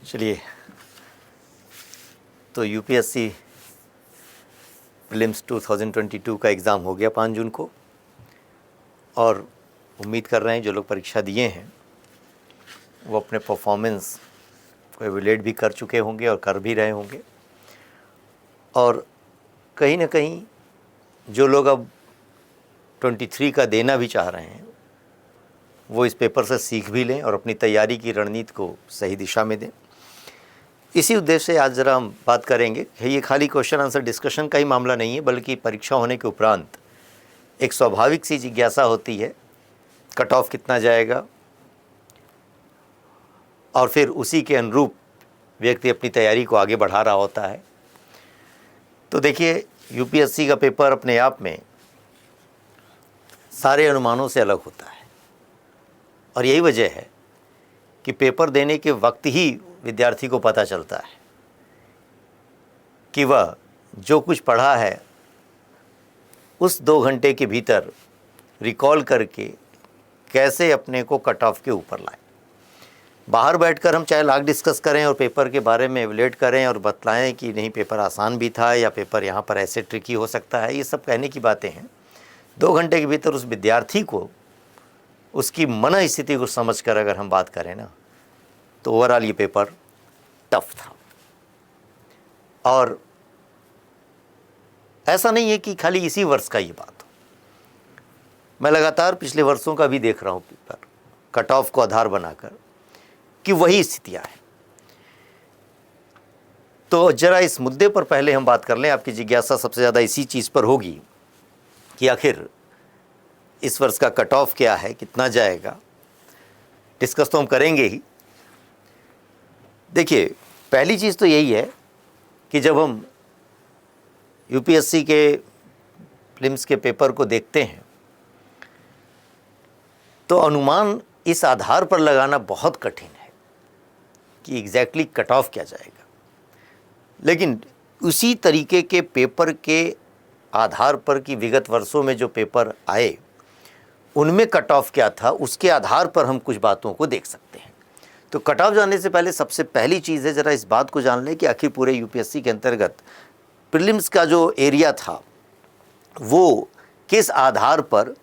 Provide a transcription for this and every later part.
चलिए, तो UPSC prelims 2022 का एग्ज़ाम हो गया 5 जून को, और उम्मीद कर रहे हैं जो लोग परीक्षा दिए हैं वो अपने परफॉर्मेंस को एवेल्यूएट भी कर चुके होंगे और कर भी रहे होंगे। और कहीं ना कहीं जो लोग अब 23 का देना भी चाह रहे हैं वो इस पेपर से सीख भी लें और अपनी तैयारी की रणनीति को सही दिशा में दें। इसी उद्देश्य से आज ज़रा हम बात करेंगे कि ये खाली क्वेश्चन आंसर डिस्कशन का ही मामला नहीं है, बल्कि परीक्षा होने के उपरांत एक स्वाभाविक सी जिज्ञासा होती है कट ऑफ कितना जाएगा, और फिर उसी के अनुरूप व्यक्ति अपनी तैयारी को आगे बढ़ा रहा होता है। तो देखिए, यूपीएससी का पेपर अपने आप में सारे अनुमानों से अलग होता है, और यही वजह है कि पेपर देने के वक्त ही विद्यार्थी को पता चलता है कि वह जो कुछ पढ़ा है उस 2 घंटे के भीतर रिकॉल करके कैसे अपने को कट ऑफ के ऊपर लाए। बाहर बैठकर हम चाहे लाख डिस्कस करें और पेपर के बारे में एवेल्यूएट करें और बतलाएं कि नहीं पेपर आसान भी था या पेपर यहाँ पर ऐसे ट्रिकी हो सकता है, ये सब कहने की बातें हैं। 2 घंटे के भीतर उस विद्यार्थी को उसकी मन स्थिति को समझकर अगर हम बात करें ना, तो ओवरऑल ये पेपर टफ था। और ऐसा नहीं है कि खाली इसी वर्ष का ये बात हो, मैं लगातार पिछले वर्षों का भी देख रहा हूँ पेपर कट ऑफ को आधार बनाकर कि वही स्थितियां हैं। तो जरा इस मुद्दे पर पहले हम बात कर लें। आपकी जिज्ञासा सबसे ज़्यादा इसी चीज़ पर होगी कि आखिर इस वर्ष का कट ऑफ क्या है, कितना जाएगा। डिस्कस तो हम करेंगे ही। देखिए, पहली चीज़ तो यही है कि जब हम यूपीएससी के प्रीलिम्स के पेपर को देखते हैं तो अनुमान इस आधार पर लगाना बहुत कठिन है कि एग्जैक्टली कट ऑफ क्या जाएगा। लेकिन उसी तरीके के पेपर के आधार पर कि विगत वर्षों में जो पेपर आए उनमें कट ऑफ क्या था, उसके आधार पर हम कुछ बातों को देख सकते हैं। तो कट ऑफ जानने से पहले सबसे पहली चीज़ है ज़रा इस बात को जान लें कि आखिर पूरे यूपीएससी के अंतर्गत प्रीलिम्स का जो एरिया था वो किस आधार पर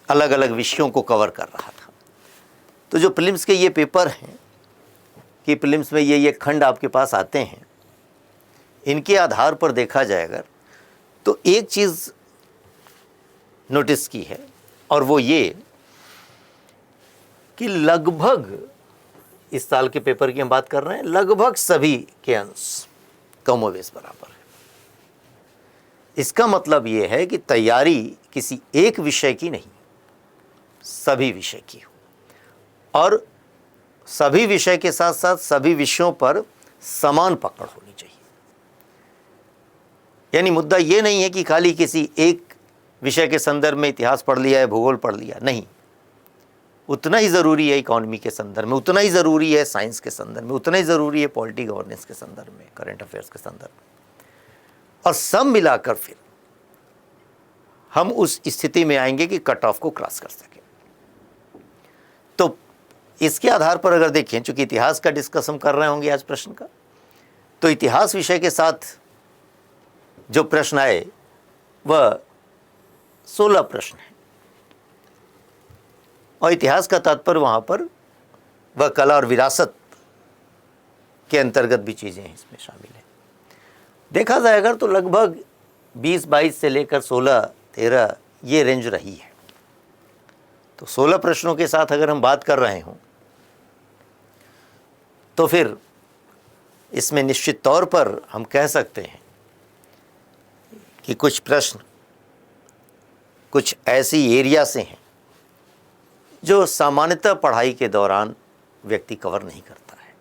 अलग अलग विषयों को कवर कर रहा था। तो जो प्रीलिम्स के ये पेपर हैं कि प्रीलिम्स में ये खंड आपके पास आते हैं, इनके आधार पर देखा जाए अगर, तो एक चीज़ नोटिस की है, और वो ये कि लगभग इस साल के पेपर की हम बात कर रहे हैं, लगभग सभी के अंश कमोवेश बराबर है। इसका मतलब ये है कि तैयारी किसी एक विषय की नहीं, सभी विषय की हो, और सभी विषय के साथ साथ सभी विषयों पर समान पकड़ होनी चाहिए। यानी मुद्दा ये नहीं है कि खाली किसी एक विषय के संदर्भ में इतिहास पढ़ लिया है, भूगोल पढ़ लिया, नहीं। उतना ही ज़रूरी है इकोनॉमी के संदर्भ में, उतना ही ज़रूरी है साइंस के संदर्भ में, उतना ही ज़रूरी है पॉलिटी गवर्नेंस के संदर्भ में, करंट अफेयर्स के संदर्भ में, और सब मिलाकर फिर हम उस स्थिति में आएंगे कि कट ऑफ को क्रॉस कर सकें। तो इसके आधार पर अगर देखें, चूंकि इतिहास का डिस्कस हम कर रहे होंगे आज प्रश्न का, तो इतिहास विषय के साथ जो प्रश्न आए वह 16 प्रश्न है, और इतिहास का तात्पर्य वहाँ पर वह कला और विरासत के अंतर्गत भी चीज़ें हैं इसमें शामिल हैं। देखा जाए अगर तो लगभग 20-22 से लेकर 16-13 ये रेंज रही है। तो 16 प्रश्नों के साथ अगर हम बात कर रहे हों तो फिर इसमें निश्चित तौर पर हम कह सकते हैं कि कुछ प्रश्न कुछ ऐसी एरिया से हैं जो सामान्यतः पढ़ाई के दौरान व्यक्ति कवर नहीं करता है,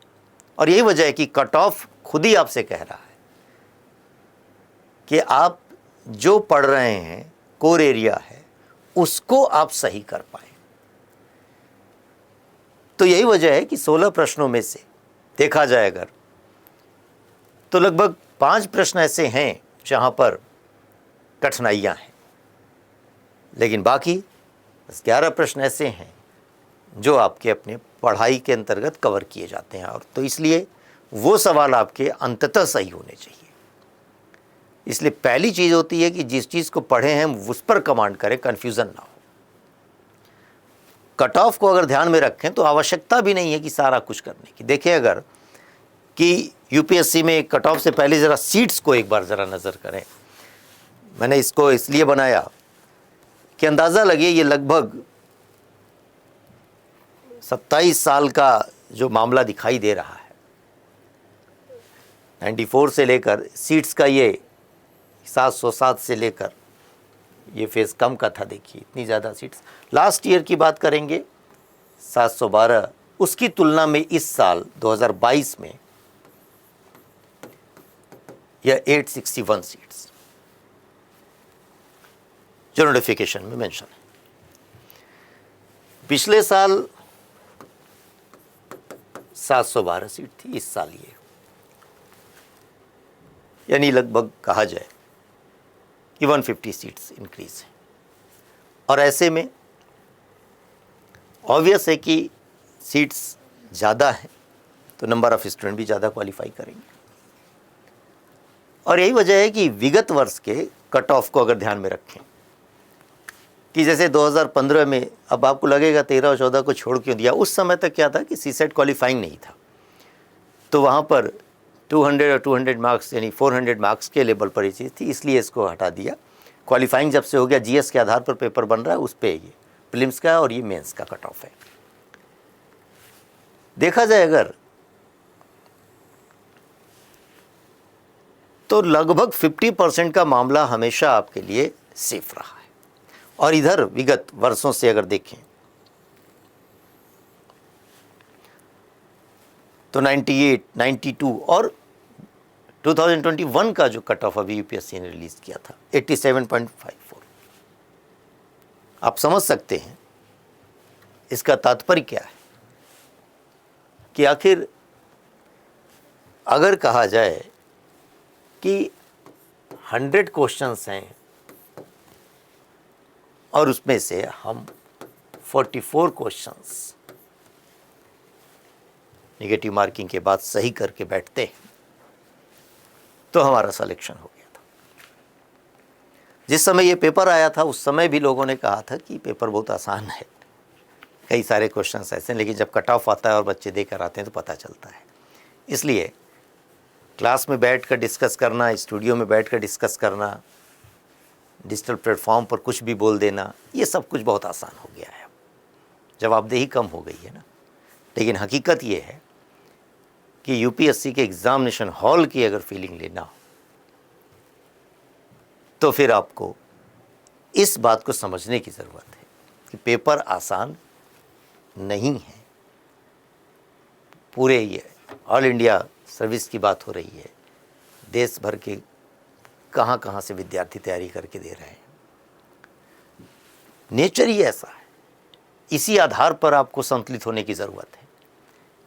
और यही वजह है कि कट ऑफ खुद ही आपसे कह रहा है कि आप जो पढ़ रहे हैं, कोर एरिया है, उसको आप सही कर पाए। तो यही वजह है कि 16 प्रश्नों में से देखा जाए अगर, तो लगभग 5 प्रश्न ऐसे हैं जहां पर कठिनाइयां हैं, लेकिन बाकी 11 प्रश्न ऐसे हैं जो आपके अपने पढ़ाई के अंतर्गत कवर किए जाते हैं, और तो इसलिए वो सवाल आपके अंततः सही होने चाहिए। इसलिए पहली चीज़ होती है कि जिस चीज़ को पढ़े हैं उस पर कमांड करें, कन्फ्यूज़न ना हो। कट ऑफ को अगर ध्यान में रखें तो आवश्यकता भी नहीं है कि सारा कुछ करने की। देखिए, अगर कि यूपीएससी में कट ऑफ से पहले ज़रा सीट्स को एक बार ज़रा नज़र करें। मैंने इसको इसलिए बनाया कि अंदाज़ा लगे ये लगभग 27 साल का जो मामला दिखाई दे रहा है, 94 से लेकर सीट्स का ये 707 से लेकर ये फेज़ कम का था। देखिए इतनी ज़्यादा सीट्स। लास्ट ईयर की बात करेंगे 712, उसकी तुलना में इस साल 2022 में यह 861 सीट्स जो नोटिफिकेशन में मेंशन है। पिछले साल 712 सीट थी, इस साल ये, यानी लगभग कहा जाए कि 150 सीट्स इंक्रीज है। और ऐसे में ऑब्वियस है कि सीट्स ज़्यादा है तो नंबर ऑफ स्टूडेंट भी ज़्यादा क्वालिफाई करेंगे। और यही वजह है कि विगत वर्ष के कट ऑफ को अगर ध्यान में रखें कि जैसे 2015 में, अब आपको लगेगा 13 और 14 को छोड़ क्यों दिया, उस समय तक क्या था कि सीसेट क्वालिफाइंग नहीं था, तो वहाँ पर 200 और 200 मार्क्स यानी 400 मार्क्स के लेवल पर ये चीज़ थी, इसलिए इसको हटा दिया। क्वालिफाइंग जब से हो गया, जीएस के आधार पर पेपर बन रहा है, उस पर ये प्रीलिम्स का और ये मेंस का कट ऑफ है। देखा जाए अगर तो लगभग 50% का मामला हमेशा आपके लिए सेफ रहा है। और इधर विगत वर्षों से अगर देखें तो 98, 92 और 2021 का जो कट ऑफ अभी यूपीएससी ने रिलीज़ किया था 87.54। आप समझ सकते हैं इसका तात्पर्य क्या है कि आखिर अगर कहा जाए कि 100 क्वेश्चंस हैं और उसमें से हम 44 क्वेश्चंस नेगेटिव मार्किंग के बाद सही करके बैठते हैं तो हमारा सिलेक्शन हो गया था। जिस समय ये पेपर आया था उस समय भी लोगों ने कहा था कि पेपर बहुत आसान है, कई सारे क्वेश्चंस ऐसे हैं, लेकिन जब कट ऑफ आता है और बच्चे देकर आते हैं तो पता चलता है। इसलिए क्लास में बैठ कर डिस्कस करना, स्टूडियो में बैठ कर डिस्कस करना, डिजिटल प्लेटफॉर्म पर कुछ भी बोल देना, ये सब कुछ बहुत आसान हो गया है। जवाबदेही कम हो गई है ना। लेकिन हकीकत ये है कि यूपीएससी के एग्जामिनेशन हॉल की अगर फीलिंग लेना हो तो फिर आपको इस बात को समझने की ज़रूरत है कि पेपर आसान नहीं है। पूरे ये ऑल इंडिया सर्विस की बात हो रही है, देश भर के कहाँ कहाँ से विद्यार्थी तैयारी करके दे रहे हैं। नेचर ही ऐसा है। इसी आधार पर आपको संतुलित होने की ज़रूरत है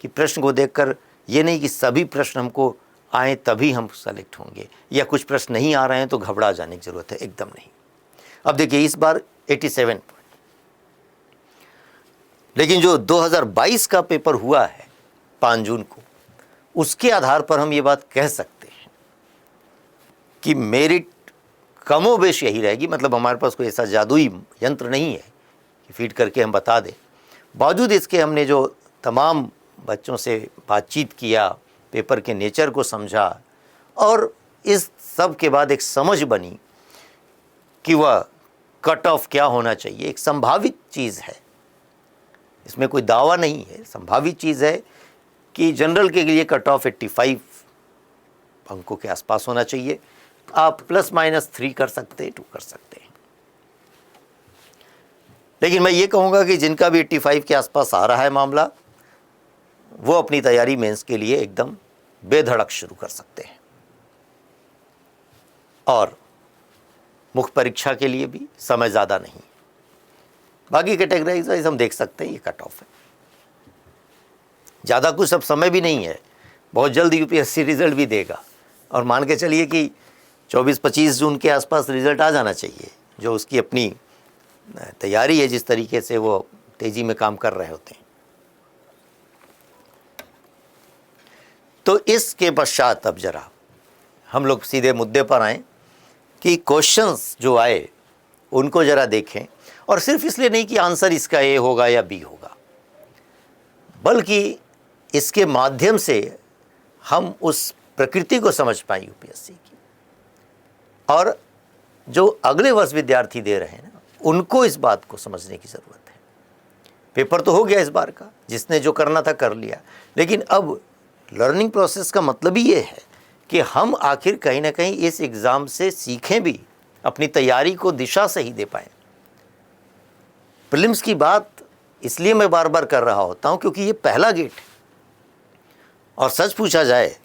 कि प्रश्न को देखकर ये नहीं कि सभी प्रश्न हमको आए तभी हम सेलेक्ट होंगे, या कुछ प्रश्न नहीं आ रहे हैं तो घबरा जाने की ज़रूरत है, एकदम नहीं। अब देखिए इस बार 87 पॉइंट, लेकिन जो 2022 का पेपर हुआ है 5 जून को, उसके आधार पर हम ये बात कह सकते हैं कि मेरिट कमोबेश यही रहेगी। मतलब हमारे पास कोई ऐसा जादुई यंत्र नहीं है कि फीड करके हम बता दें। बावजूद इसके हमने जो तमाम बच्चों से बातचीत किया, पेपर के नेचर को समझा, और इस सब के बाद एक समझ बनी कि वह कट ऑफ क्या होना चाहिए। एक संभावित चीज़ है, इसमें कोई दावा नहीं है, संभावित चीज़ है कि जनरल के लिए कट ऑफ 85 अंकों के आसपास होना चाहिए। आप ±3 कर सकते हैं, 2 कर सकते हैं। लेकिन मैं ये कहूँगा कि जिनका भी 85 के आसपास आ रहा है मामला, वो अपनी तैयारी मेंस के लिए एकदम बेधड़क शुरू कर सकते हैं। और मुख्य परीक्षा के लिए भी समय ज़्यादा नहीं। बाकी कैटेगरीज वाइज हम देख सकते हैं ये कट ऑफ है। ज़्यादा कुछ अब समय भी नहीं है, बहुत जल्द यूपीएससी रिज़ल्ट भी देगा, और मान के चलिए कि 24-25 जून के आसपास रिज़ल्ट आ जाना चाहिए। जो उसकी अपनी तैयारी है, जिस तरीके से वो तेज़ी में काम कर रहे होते हैं। तो इसके पश्चात अब जरा हम लोग सीधे मुद्दे पर आएँ कि क्वेश्चंस जो आए उनको जरा देखें, और सिर्फ इसलिए नहीं कि आंसर इसका ए होगा या बी होगा, बल्कि इसके माध्यम से हम उस प्रकृति को समझ पाएं यूपीएससी की, और जो अगले वर्ष विद्यार्थी दे रहे हैं ना, उनको इस बात को समझने की ज़रूरत है। पेपर तो हो गया इस बार का, जिसने जो करना था कर लिया, लेकिन अब लर्निंग प्रोसेस का मतलब ही ये है कि हम आखिर कहीं ना कहीं इस एग्ज़ाम से सीखें भी, अपनी तैयारी को दिशा सही दे पाएँ। प्रीलिम्स की बात इसलिए मैं बार बार कर रहा होता हूँ क्योंकि ये पहला गेट है, और सच पूछा जाए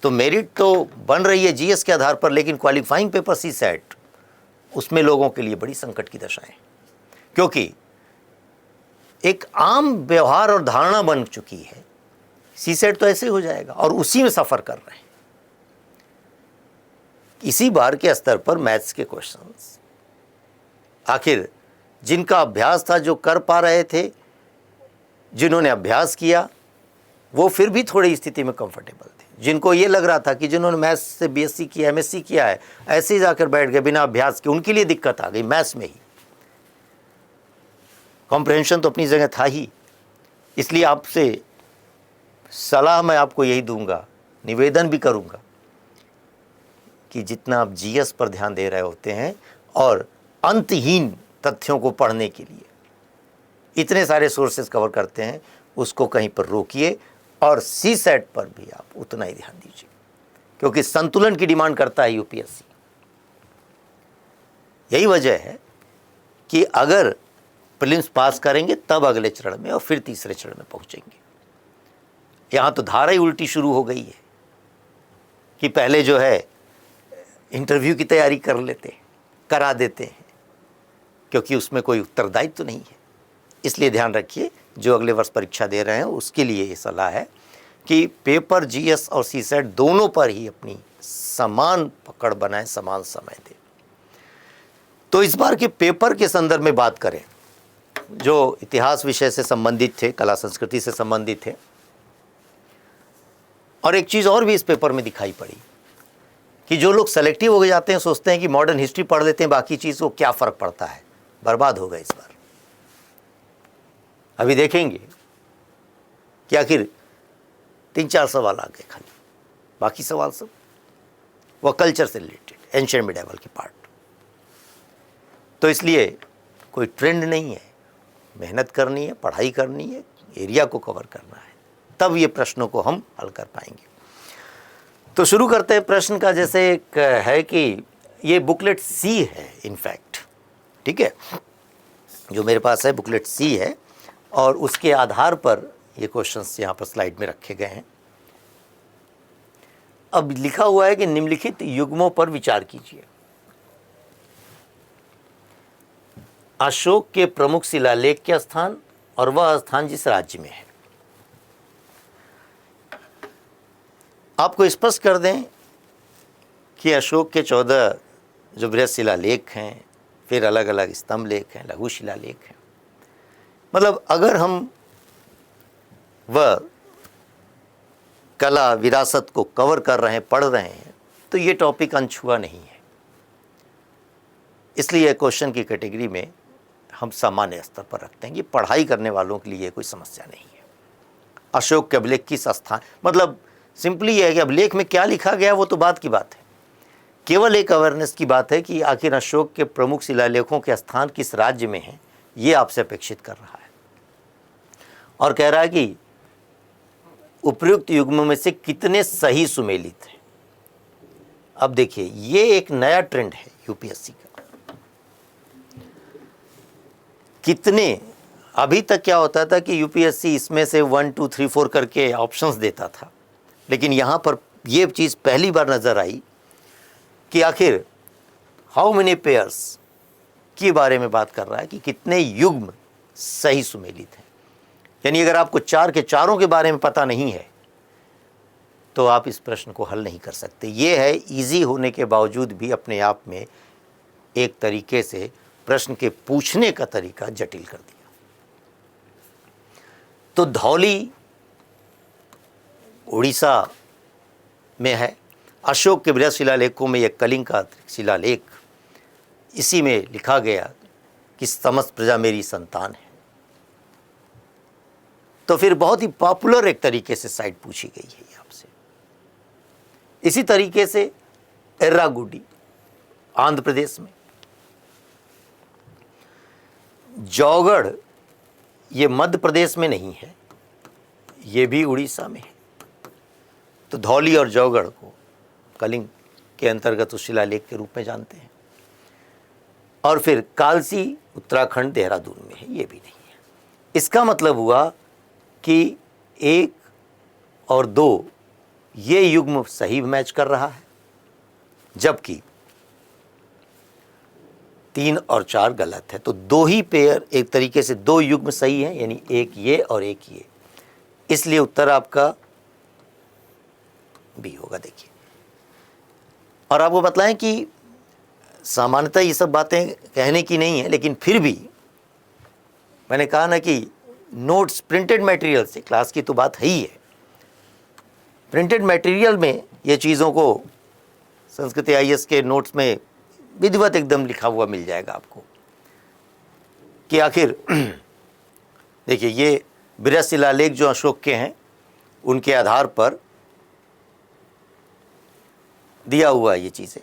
तो मेरिट तो बन रही है जीएस के आधार पर, लेकिन क्वालिफाइंग पेपर सीसेट, उसमें लोगों के लिए बड़ी संकट की दशा है, क्योंकि एक आम व्यवहार और धारणा बन चुकी है सीसेट तो ऐसे हो जाएगा, और उसी में सफ़र कर रहे हैं। इसी बार के स्तर पर मैथ्स के क्वेश्चंस, आखिर जिनका अभ्यास था, जो कर पा रहे थे, जिन्होंने अभ्यास किया, वो फिर भी थोड़ी स्थिति में कंफर्टेबल थे। जिनको ये लग रहा था कि जिन्होंने मैथ्स से बीएससी किया, एमएससी किया है, ऐसे ही जाकर बैठ गए बिना अभ्यास के, उनके लिए दिक्कत आ गई मैथ्स में ही। कॉम्प्रहेंशन तो अपनी जगह था ही, इसलिए आपसे सलाह मैं आपको यही दूंगा, निवेदन भी करूंगा कि जितना आप जीएस पर ध्यान दे रहे होते हैं और अंतहीन तथ्यों को पढ़ने के लिए इतने सारे सोर्सेज कवर करते हैं, उसको कहीं पर रोकिए, और सीसेट पर भी आप उतना ही ध्यान दीजिए, क्योंकि संतुलन की डिमांड करता है यूपीएससी। यही वजह है कि अगर प्रीलिम्स पास करेंगे तब अगले चरण में और फिर तीसरे चरण में पहुंचेंगे। यहाँ तो धारा ही उल्टी शुरू हो गई है कि पहले जो है इंटरव्यू की तैयारी कर लेते हैं, करा देते हैं, क्योंकि उसमें कोई उत्तरदायित्व तो नहीं है। इसलिए ध्यान रखिए, जो अगले वर्ष परीक्षा दे रहे हैं उसके लिए ये सलाह है कि पेपर जीएस और सीसेट दोनों पर ही अपनी समान पकड़ बनाएं, समान समय दें। तो इस बार के पेपर के संदर्भ में बात करें, जो इतिहास विषय से संबंधित थे, कला संस्कृति से संबंधित थे, और एक चीज़ और भी इस पेपर में दिखाई पड़ी कि जो लोग सेलेक्टिव हो जाते हैं, सोचते हैं कि मॉडर्न हिस्ट्री पढ़ लेते हैं, बाकी चीज़ को क्या फ़र्क पड़ता है, बर्बाद हो गए इस बार। अभी देखेंगे कि आखिर 3-4 सवाल आ गए खाली, बाकी सवाल सब वह कल्चर से रिलेटेड, एंशिएंट मिडाइवल के पार्ट। तो इसलिए कोई ट्रेंड नहीं है, मेहनत करनी है, पढ़ाई करनी है, एरिया को कवर करना है, तब ये प्रश्नों को हम हल कर पाएंगे। तो शुरू करते हैं प्रश्न का। जैसे एक है कि ये बुकलेट सी है इनफैक्ट, ठीक है, जो मेरे पास है बुकलेट सी है, और उसके आधार पर ये क्वेश्चंस यहाँ पर स्लाइड में रखे गए हैं। अब लिखा हुआ है कि निम्नलिखित युग्मों पर विचार कीजिए। अशोक के प्रमुख शिलालेख के स्थान और वह स्थान जिस राज्य में है। आपको स्पष्ट कर दें कि अशोक के 14 जो बृहद शिलालेख हैं, फिर अलग अलग स्तंभ लेख हैं, लघु शिलालेख हैं, मतलब अगर हम वह कला विरासत को कवर कर रहे हैं, पढ़ रहे हैं, तो ये टॉपिक अनछुआ नहीं है। इसलिए क्वेश्चन की कैटेगरी में हम सामान्य स्तर पर रखते हैं कि पढ़ाई करने वालों के लिए कोई समस्या नहीं है। अशोक के अभिलेख किस स्थान, मतलब सिंपली यह है कि अभिलेख में क्या लिखा गया वो तो बात की बात है, केवल एक अवेयरनेस की बात है कि आखिर अशोक के प्रमुख शिलालेखों के स्थान किस राज्य में है, ये आपसे अपेक्षित कर रहा है, और कह रहा है कि उपयुक्त युग्मों में से कितने सही सुमेलित हैं। अब देखिए, ये एक नया ट्रेंड है यूपीएससी का। कितने, अभी तक क्या होता था कि यूपीएससी इसमें से 1 2 3 4 करके ऑप्शंस देता था, लेकिन यहाँ पर ये चीज़ पहली बार नज़र आई कि आखिर हाउ मेनी पेयर्स के बारे में बात कर रहा है कि कितने युग्म सही सुमेलित हैं। यानी अगर आपको 4 के चारों के बारे में पता नहीं है तो आप इस प्रश्न को हल नहीं कर सकते। ये है इजी होने के बावजूद भी अपने आप में एक तरीके से प्रश्न के पूछने का तरीका जटिल कर दिया। तो धौली, उड़ीसा में है। अशोक के बृहद शिलालेखों में यह कलिंग का शिलालेख, इसी में लिखा गया कि समस्त प्रजा मेरी संतान है। तो फिर बहुत ही पॉपुलर एक तरीके से साइट पूछी गई है आपसे। इसी तरीके से एर्रागुडी आंध्र प्रदेश में, जौगढ़ ये मध्य प्रदेश में नहीं है, ये भी उड़ीसा में है। तो धौली और जौगढ़ को कलिंग के अंतर्गत उस शिलालेख के रूप में जानते हैं। और फिर कालसी उत्तराखंड देहरादून में है, ये भी नहीं है। इसका मतलब हुआ कि 1 और 2 ये युग्म सही मैच कर रहा है, जबकि 3 और 4 गलत है। तो 2 ही पेयर, एक तरीके से 2 युग्म सही है, यानी एक ये और एक ये। इसलिए उत्तर आपका बी होगा। देखिए, और आपको बतलाएं कि सामान्यतः ये सब बातें कहने की नहीं है, लेकिन फिर भी मैंने कहा ना कि नोट्स प्रिंटेड मटेरियल से, क्लास की तो बात है ही है, प्रिंटेड मटेरियल में ये चीज़ों को संस्कृत IAS के नोट्स में विधिवत एकदम लिखा हुआ मिल जाएगा आपको कि आखिर देखिए, ये बृहद शिलालेख जो अशोक के हैं उनके आधार पर दिया हुआ ये चीज़ें।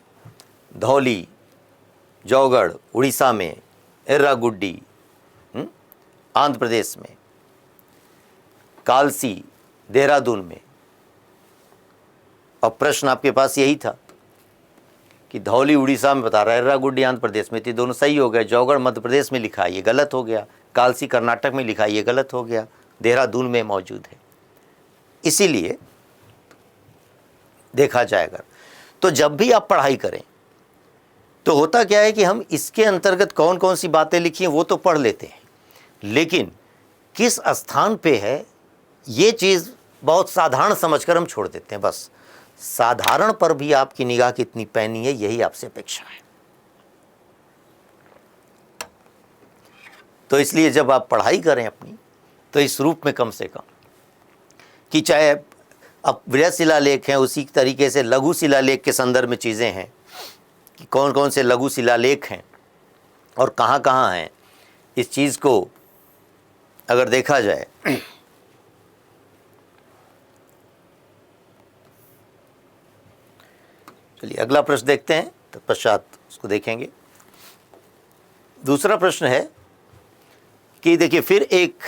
धौली, जौगढ़ उड़ीसा में, एर्रागुड्डी आंध्र प्रदेश में, कालसी देहरादून में। और प्रश्न आपके पास यही था कि धौली उड़ीसा में बता रहा है, एर्रागुड्डी आंध्र प्रदेश में, तो दोनों सही हो गए। जौगढ़ मध्य प्रदेश में लिखा है, ये गलत हो गया। कालसी कर्नाटक में लिखा है, ये गलत हो गया। देहरादून में मौजूद है। इसीलिए देखा जाएगा, तो जब भी आप पढ़ाई करें तो होता क्या है कि हम इसके अंतर्गत कौन कौन सी बातें लिखी हैं वो तो पढ़ लेते हैं, लेकिन किस स्थान पे है ये चीज़ बहुत साधारण समझकर हम छोड़ देते हैं। बस साधारण पर भी आपकी निगाह कितनी पैनी है, यही आपसे अपेक्षा है। तो इसलिए जब आप पढ़ाई करें अपनी, तो इस रूप में कम से कम कि चाहे अब बृहद शिलालेख हैं, उसी तरीके से लघु शिलालेख के संदर्भ में चीज़ें हैं कि कौन कौन से लघु शिलालेख हैं और कहाँ कहाँ हैं, इस चीज़ को अगर देखा जाए चलिए अगला प्रश्न देखते हैं, तत्पश्चात उसको देखेंगे। दूसरा प्रश्न है कि देखिए, फिर एक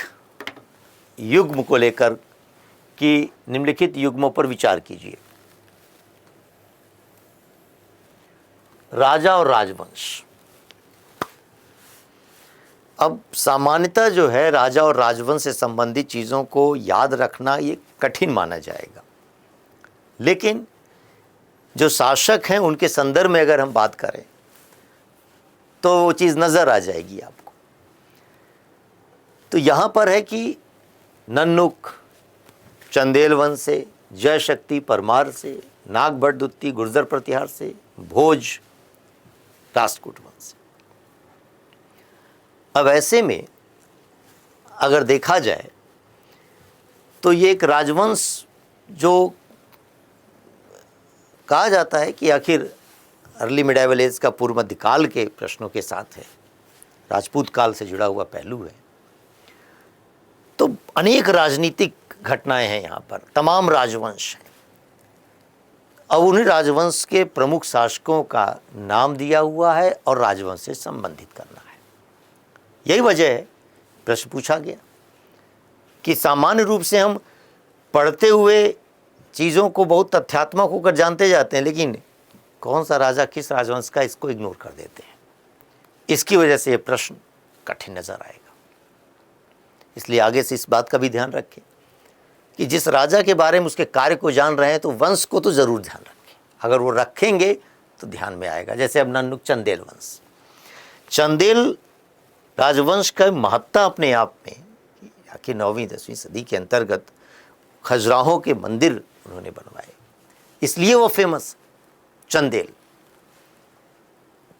युग्म को लेकर कि निम्नलिखित युग्मों पर विचार कीजिए। राजा और राजवंश। अब सामान्यतः जो है राजा और राजवंश से संबंधित चीज़ों को याद रखना ये कठिन माना जाएगा, लेकिन जो शासक हैं उनके संदर्भ में अगर हम बात करें तो वो चीज़ नज़र आ जाएगी आपको। तो यहाँ पर है कि नन्नुक चंदेल वंश से, जय शक्ति परमार से, नाग भट्टदुत्ती गुर्जर प्रतिहार से, भोज राष्ट्रकूट वंश से। अब ऐसे में अगर देखा जाए तो ये एक राजवंश जो कहा जाता है कि आखिर अर्ली मिडाइवल एज का पूर्व मध्यकाल के प्रश्नों के साथ है, राजपूत काल से जुड़ा हुआ पहलू है। तो अनेक राजनीतिक घटनाएं हैं यहाँ पर, तमाम राजवंश हैं। अब उन्हीं राजवंश के प्रमुख शासकों का नाम दिया हुआ है और राजवंश से संबंधित करना है। यही वजह है प्रश्न पूछा गया कि सामान्य रूप से हम पढ़ते हुए चीज़ों को बहुत तथ्यात्मक होकर जानते जाते हैं, लेकिन कौन सा राजा किस राजवंश का, इसको इग्नोर कर देते हैं। इसकी वजह से ये प्रश्न कठिन नजर आएगा। इसलिए आगे से इस बात का भी ध्यान रखें कि जिस राजा के बारे में उसके कार्य को जान रहे हैं तो वंश को तो ज़रूर ध्यान रखें। अगर वो रखेंगे तो ध्यान में आएगा। जैसे अब नन्नुक चंदेल वंश, चंदेल राजवंश का महत्ता अपने आप में, आखिर 9वीं 10वीं सदी के अंतर्गत खजुराहों के मंदिर उन्होंने बनवाए, इसलिए वो फेमस चंदेल।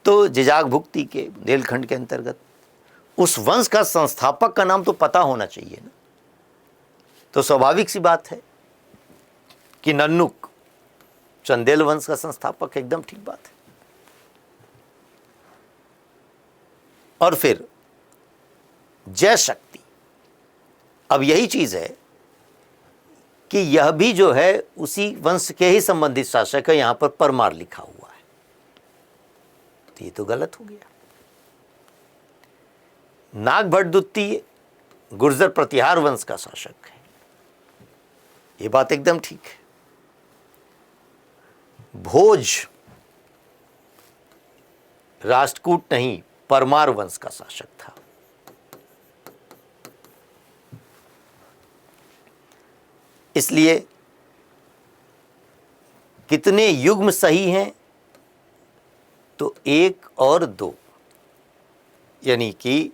तो जिजाग भुक्ति के बुंदेलखंड के अंतर्गत उस वंश का संस्थापक का नाम तो पता होना चाहिए ना। तो स्वाभाविक सी बात है कि नन्नुक चंदेल वंश का संस्थापक, एकदम ठीक बात है। और फिर जय शक्ति, अब यही चीज है कि यह भी जो है उसी वंश के ही संबंधित शासक है, यहां पर परमार लिखा हुआ है, तो ये तो गलत हो गया। नाग भट्ट द्वितीय गुर्जर प्रतिहार वंश का शासक है, ये बात एकदम ठीक है। भोज राष्ट्रकूट नहीं, परमार वंश का शासक था। इसलिए कितने युग्म सही हैं, तो 1 और 2, यानी कि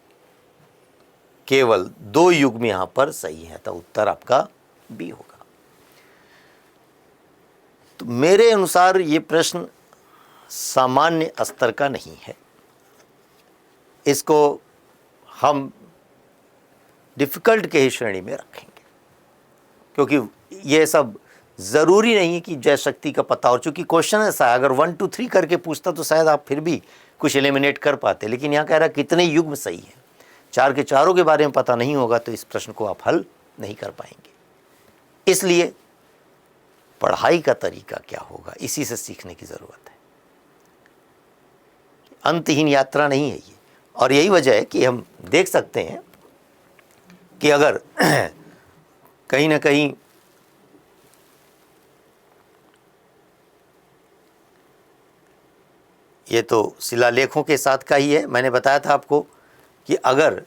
केवल 2 युग्म यहां पर सही है, तो उत्तर आपका बी होगा। तो मेरे अनुसार ये प्रश्न सामान्य स्तर का नहीं है, इसको हम डिफिकल्ट के ही श्रेणी में रखेंगे, क्योंकि ये सब ज़रूरी नहीं है कि जय शक्ति का पता हो। चूँकि क्वेश्चन ऐसा है, अगर 1 2 3 करके पूछता तो शायद आप फिर भी कुछ एलिमिनेट कर पाते, लेकिन यहाँ कह रहा कितने युग्म सही है, 4 के चारों के बारे में पता नहीं होगा तो इस प्रश्न को आप हल नहीं कर पाएंगे। इसलिए पढ़ाई का तरीका क्या होगा, इसी से सीखने की ज़रूरत है। अंतहीन यात्रा नहीं है ये, और यही वजह है कि हम देख सकते हैं कि अगर कहीं ना कहीं ये तो शिलालेखों के साथ का ही है। मैंने बताया था आपको कि अगर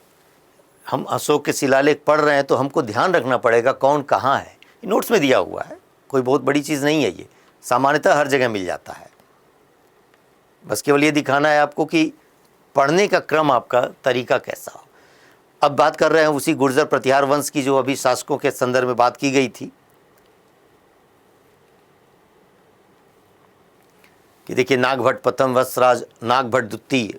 हम अशोक के शिलालेख पढ़ रहे हैं तो हमको ध्यान रखना पड़ेगा कौन कहाँ है। नोट्स में दिया हुआ है, कोई बहुत बड़ी चीज़ नहीं है, ये सामान्यतः हर जगह मिल जाता है। बस केवल ये दिखाना है आपको कि पढ़ने का क्रम, आपका तरीका कैसा हो। अब बात कर रहे हैं उसी गुर्जर प्रतिहार वंश की, जो अभी शासकों के संदर्भ में बात की गई थी कि देखिए नागभट्ट प्रथम वत्सराज, नागभट्ट द्वितीय,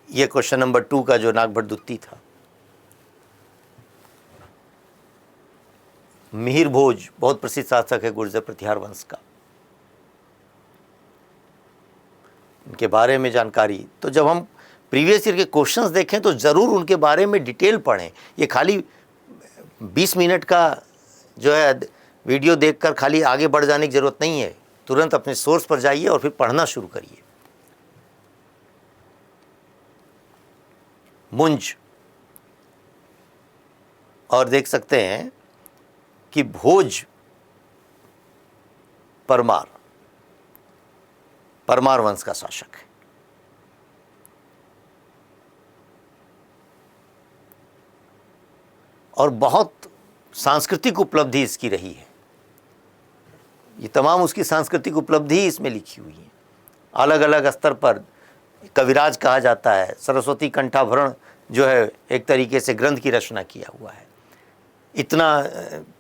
ये क्वेश्चन नंबर 2 का जो नागभट्ट द्वितीय था। मिहिर भोज बहुत प्रसिद्ध शासक है गुर्जर प्रतिहार वंश का, इनके बारे में जानकारी, तो जब हम प्रीवियस ईयर के क्वेश्चंस देखें तो ज़रूर उनके बारे में डिटेल पढ़ें। ये खाली 20 मिनट का जो है वीडियो देखकर खाली आगे बढ़ जाने की ज़रूरत नहीं है, तुरंत अपने सोर्स पर जाइए और फिर पढ़ना शुरू करिए। मुंज, और देख सकते हैं कि भोज परमार वंश का शासक है। और बहुत सांस्कृतिक उपलब्धि इसकी रही है, ये तमाम उसकी सांस्कृतिक उपलब्धि इसमें लिखी हुई है। अलग अलग स्तर पर कविराज कहा जाता है, सरस्वती कंठाभरण जो है एक तरीके से ग्रंथ की रचना किया हुआ है। इतना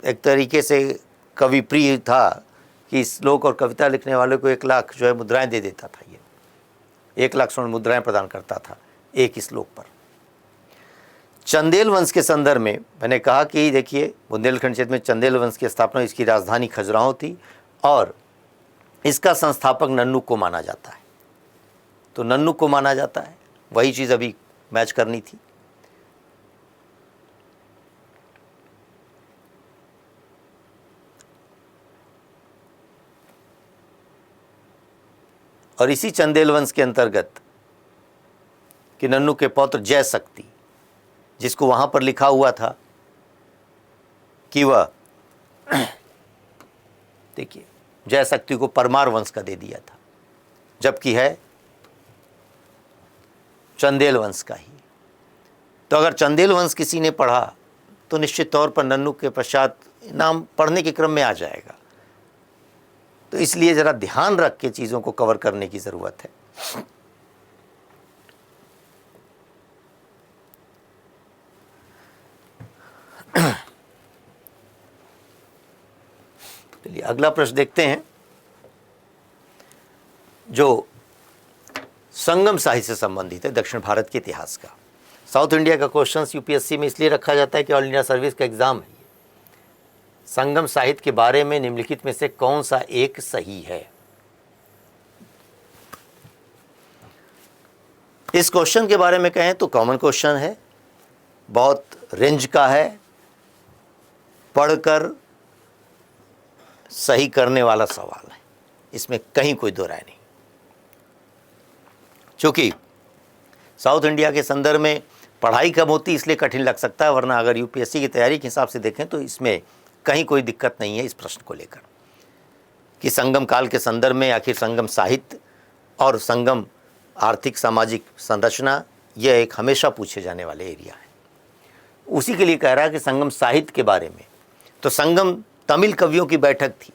एक तरीके से कवि प्रिय था कि श्लोक और कविता लिखने वाले को 1 लाख जो है मुद्राएं दे देता था, ये 1 लाख स्वर्ण मुद्राएं प्रदान करता था एक श्लोक पर। चंदेल वंश के संदर्भ में मैंने कहा कि देखिए बुंदेलखंड क्षेत्र में चंदेल वंश की स्थापना, इसकी राजधानी खजुराहो थी और इसका संस्थापक नन्नू को माना जाता है। तो नन्नू को माना जाता है, वही चीज़ अभी मैच करनी थी। और इसी चंदेल वंश के अंतर्गत कि नन्नू के पौत्र जय शक्ति, जिसको वहां पर लिखा हुआ था कि वह देखिए जय शक्ति को परमार वंश का दे दिया था, जबकि है चंदेल वंश का ही। तो अगर चंदेल वंश किसी ने पढ़ा तो निश्चित तौर पर नन्नू के पश्चात नाम पढ़ने के क्रम में आ जाएगा। तो इसलिए ज़रा ध्यान रख के चीज़ों को कवर करने की ज़रूरत है। चलिए अगला प्रश्न देखते हैं, जो संगम साहित्य से संबंधित है, दक्षिण भारत के इतिहास का। साउथ इंडिया का क्वेश्चन यूपीएससी में इसलिए रखा जाता है कि ऑल इंडिया सर्विस का एग्ज़ाम है। संगम साहित्य के बारे में निम्नलिखित में से कौन सा एक सही है? इस क्वेश्चन के बारे में कहें तो कॉमन क्वेश्चन है, बहुत रेंज का है, पढ़कर सही करने वाला सवाल है, इसमें कहीं कोई दो राय नहीं। क्योंकि साउथ इंडिया के संदर्भ में पढ़ाई कम होती इसलिए कठिन लग सकता है, वरना अगर यूपीएससी की तैयारी के हिसाब से देखें तो इसमें कहीं कोई दिक्कत नहीं है इस प्रश्न को लेकर कि संगम काल के संदर्भ में आखिर संगम साहित्य और संगम आर्थिक सामाजिक संरचना, यह एक हमेशा पूछे जाने वाले एरिया है। उसी के लिए कह रहा है कि संगम साहित्य के बारे में तो संगम तमिल कवियों की बैठक थी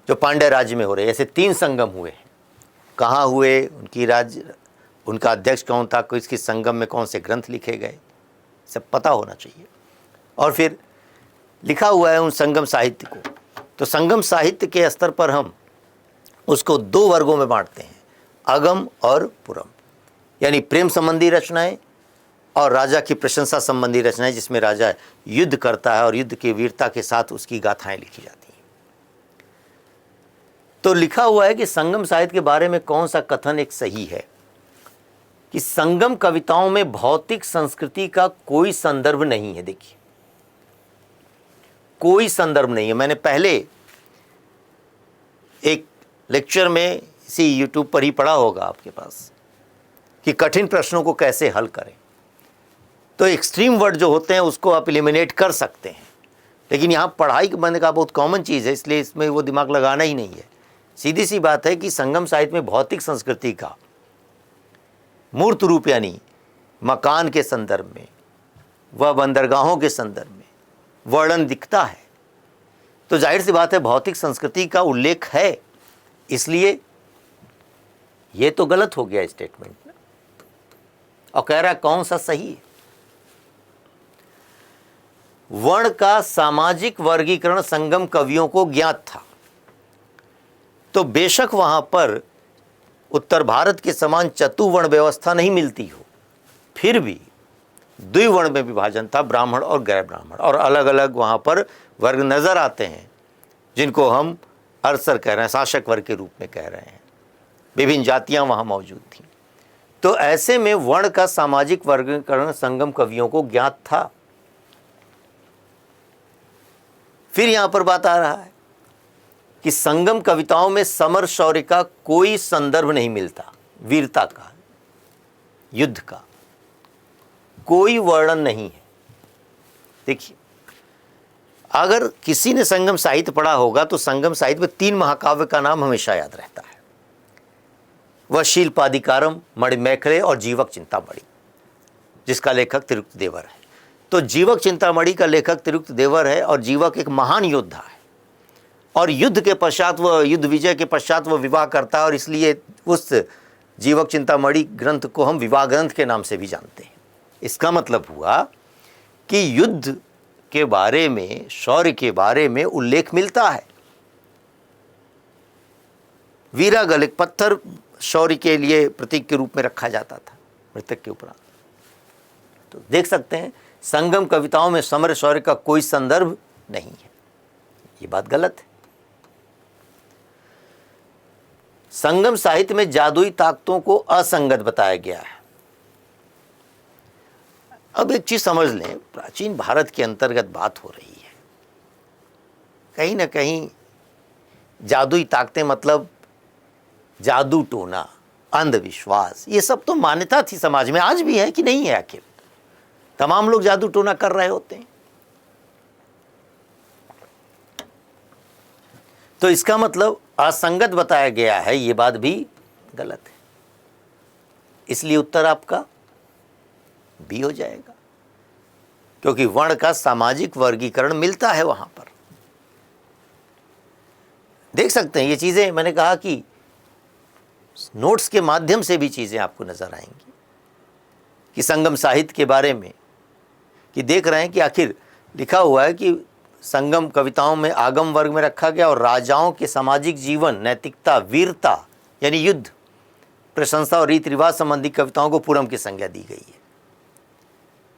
जो पांड्य राज्य में हो रहे, ऐसे 3 संगम हुए हैं। कहाँ हुए, उनकी राज्य, उनका अध्यक्ष कौन था, किसकी संगम में कौन से ग्रंथ लिखे गए, सब पता होना चाहिए। और फिर लिखा हुआ है उन संगम साहित्य को। तो संगम साहित्य के स्तर पर हम उसको 2 वर्गों में बांटते हैं, अगम और पुरम, यानी प्रेम संबंधी रचनाएं और राजा की प्रशंसा संबंधी रचनाएं, जिसमें राजा युद्ध करता है और युद्ध की वीरता के साथ उसकी गाथाएं लिखी जाती हैं। तो लिखा हुआ है कि संगम साहित्य के बारे में कौन सा कथन एक सही है कि संगम कविताओं में भौतिक संस्कृति का कोई संदर्भ नहीं है। देखिए, कोई संदर्भ नहीं है। मैंने पहले एक लेक्चर में इसी यूट्यूब पर ही पढ़ा होगा आपके पास कि कठिन प्रश्नों को कैसे हल करें। तो एक्सट्रीम वर्ड जो होते हैं उसको आप एलिमिनेट कर सकते हैं, लेकिन यहाँ पढ़ाई बनने का बहुत कॉमन चीज़ है, इसलिए इसमें वो दिमाग लगाना ही नहीं है। सीधी सी बात है कि संगम साहित्य में भौतिक संस्कृति का मूर्त रूप यानी मकान के संदर्भ में व बंदरगाहों के संदर्भ में वर्णन दिखता है। तो जाहिर सी बात है भौतिक संस्कृति का उल्लेख है, इसलिए ये तो गलत हो गया स्टेटमेंट में। और कह रहा कौन सा सही है? वर्ण का सामाजिक वर्गीकरण संगम कवियों को ज्ञात था, तो बेशक वहां पर उत्तर भारत के समान चतुवर्ण व्यवस्था नहीं मिलती हो, फिर भी द्विवर्ण में विभाजन था, ब्राह्मण और गैर ब्राह्मण, और अलग अलग वहां पर वर्ग नजर आते हैं जिनको हम अरसर कह रहे हैं, शासक वर्ग के रूप में कह रहे हैं। विभिन्न जातियां वहां मौजूद थीं। तो ऐसे में वर्ण का सामाजिक वर्गीकरण संगम कवियों को ज्ञात था। फिर यहां पर बात आ रहा है कि संगम कविताओं में समर शौर्य का कोई संदर्भ नहीं मिलता, वीरता का, युद्ध का कोई वर्णन नहीं है। देखिए, अगर किसी ने संगम साहित्य पढ़ा होगा तो संगम साहित्य में 3 महाकाव्य का नाम हमेशा याद रहता है। वह शिल्पाधिकारम, मणिमेखले और जीवक चिंतामणि, जिसका लेखक तिरुक्त देवर है। तो जीवक चिंतामणि का लेखक तिरुक्त देवर है और जीवक एक महान योद्धा है, और युद्ध के पश्चात वह, युद्ध विजय के पश्चात वह विवाह करता है, और इसलिए उस जीवक चिंतामणि ग्रंथ को हम विवाह ग्रंथ के नाम से भी जानते हैं। इसका मतलब हुआ कि युद्ध के बारे में, शौर्य के बारे में उल्लेख मिलता है। वीरागल एक पत्थर शौर्य के लिए प्रतीक के रूप में रखा जाता था मृतक के उपरांत। तो देख सकते हैं संगम कविताओं में समर शौर्य का कोई संदर्भ नहीं है, ये बात गलत है। संगम साहित्य में जादुई ताकतों को असंगत बताया गया है। अब एक चीज समझ लें, प्राचीन भारत के अंतर्गत बात हो रही है। कहीं ना कहीं जादुई ताकतें मतलब जादू टोना, अंधविश्वास, ये सब तो मान्यता थी समाज में, आज भी है कि नहीं है? आखिर तमाम लोग जादू टोना कर रहे होते हैं। तो इसका मतलब असंगत बताया गया है, ये बात भी गलत है। इसलिए उत्तर आपका बी हो जाएगा, क्योंकि वर्ण का सामाजिक वर्गीकरण मिलता है वहां पर। देख सकते हैं ये चीजें, मैंने कहा कि नोट्स के माध्यम से भी चीजें आपको नजर आएंगी कि संगम साहित्य के बारे में, कि देख रहे हैं कि आखिर लिखा हुआ है कि संगम कविताओं में आगम वर्ग में रखा गया और राजाओं के सामाजिक जीवन, नैतिकता, वीरता यानी युद्ध, प्रशंसा और रीति रिवाज संबंधी कविताओं को पुरम की संज्ञा दी गई है।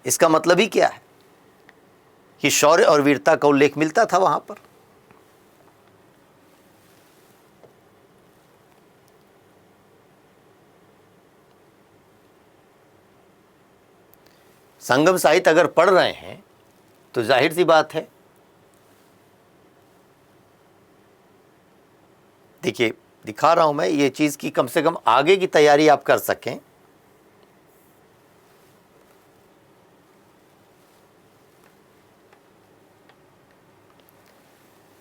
इसका मतलब ही क्या है कि शौर्य और वीरता का उल्लेख मिलता था वहां पर। संगम साहित्य अगर पढ़ रहे हैं तो जाहिर सी बात है, देखिए दिखा रहा हूं मैं ये चीज की कम से कम आगे की तैयारी आप कर सकें।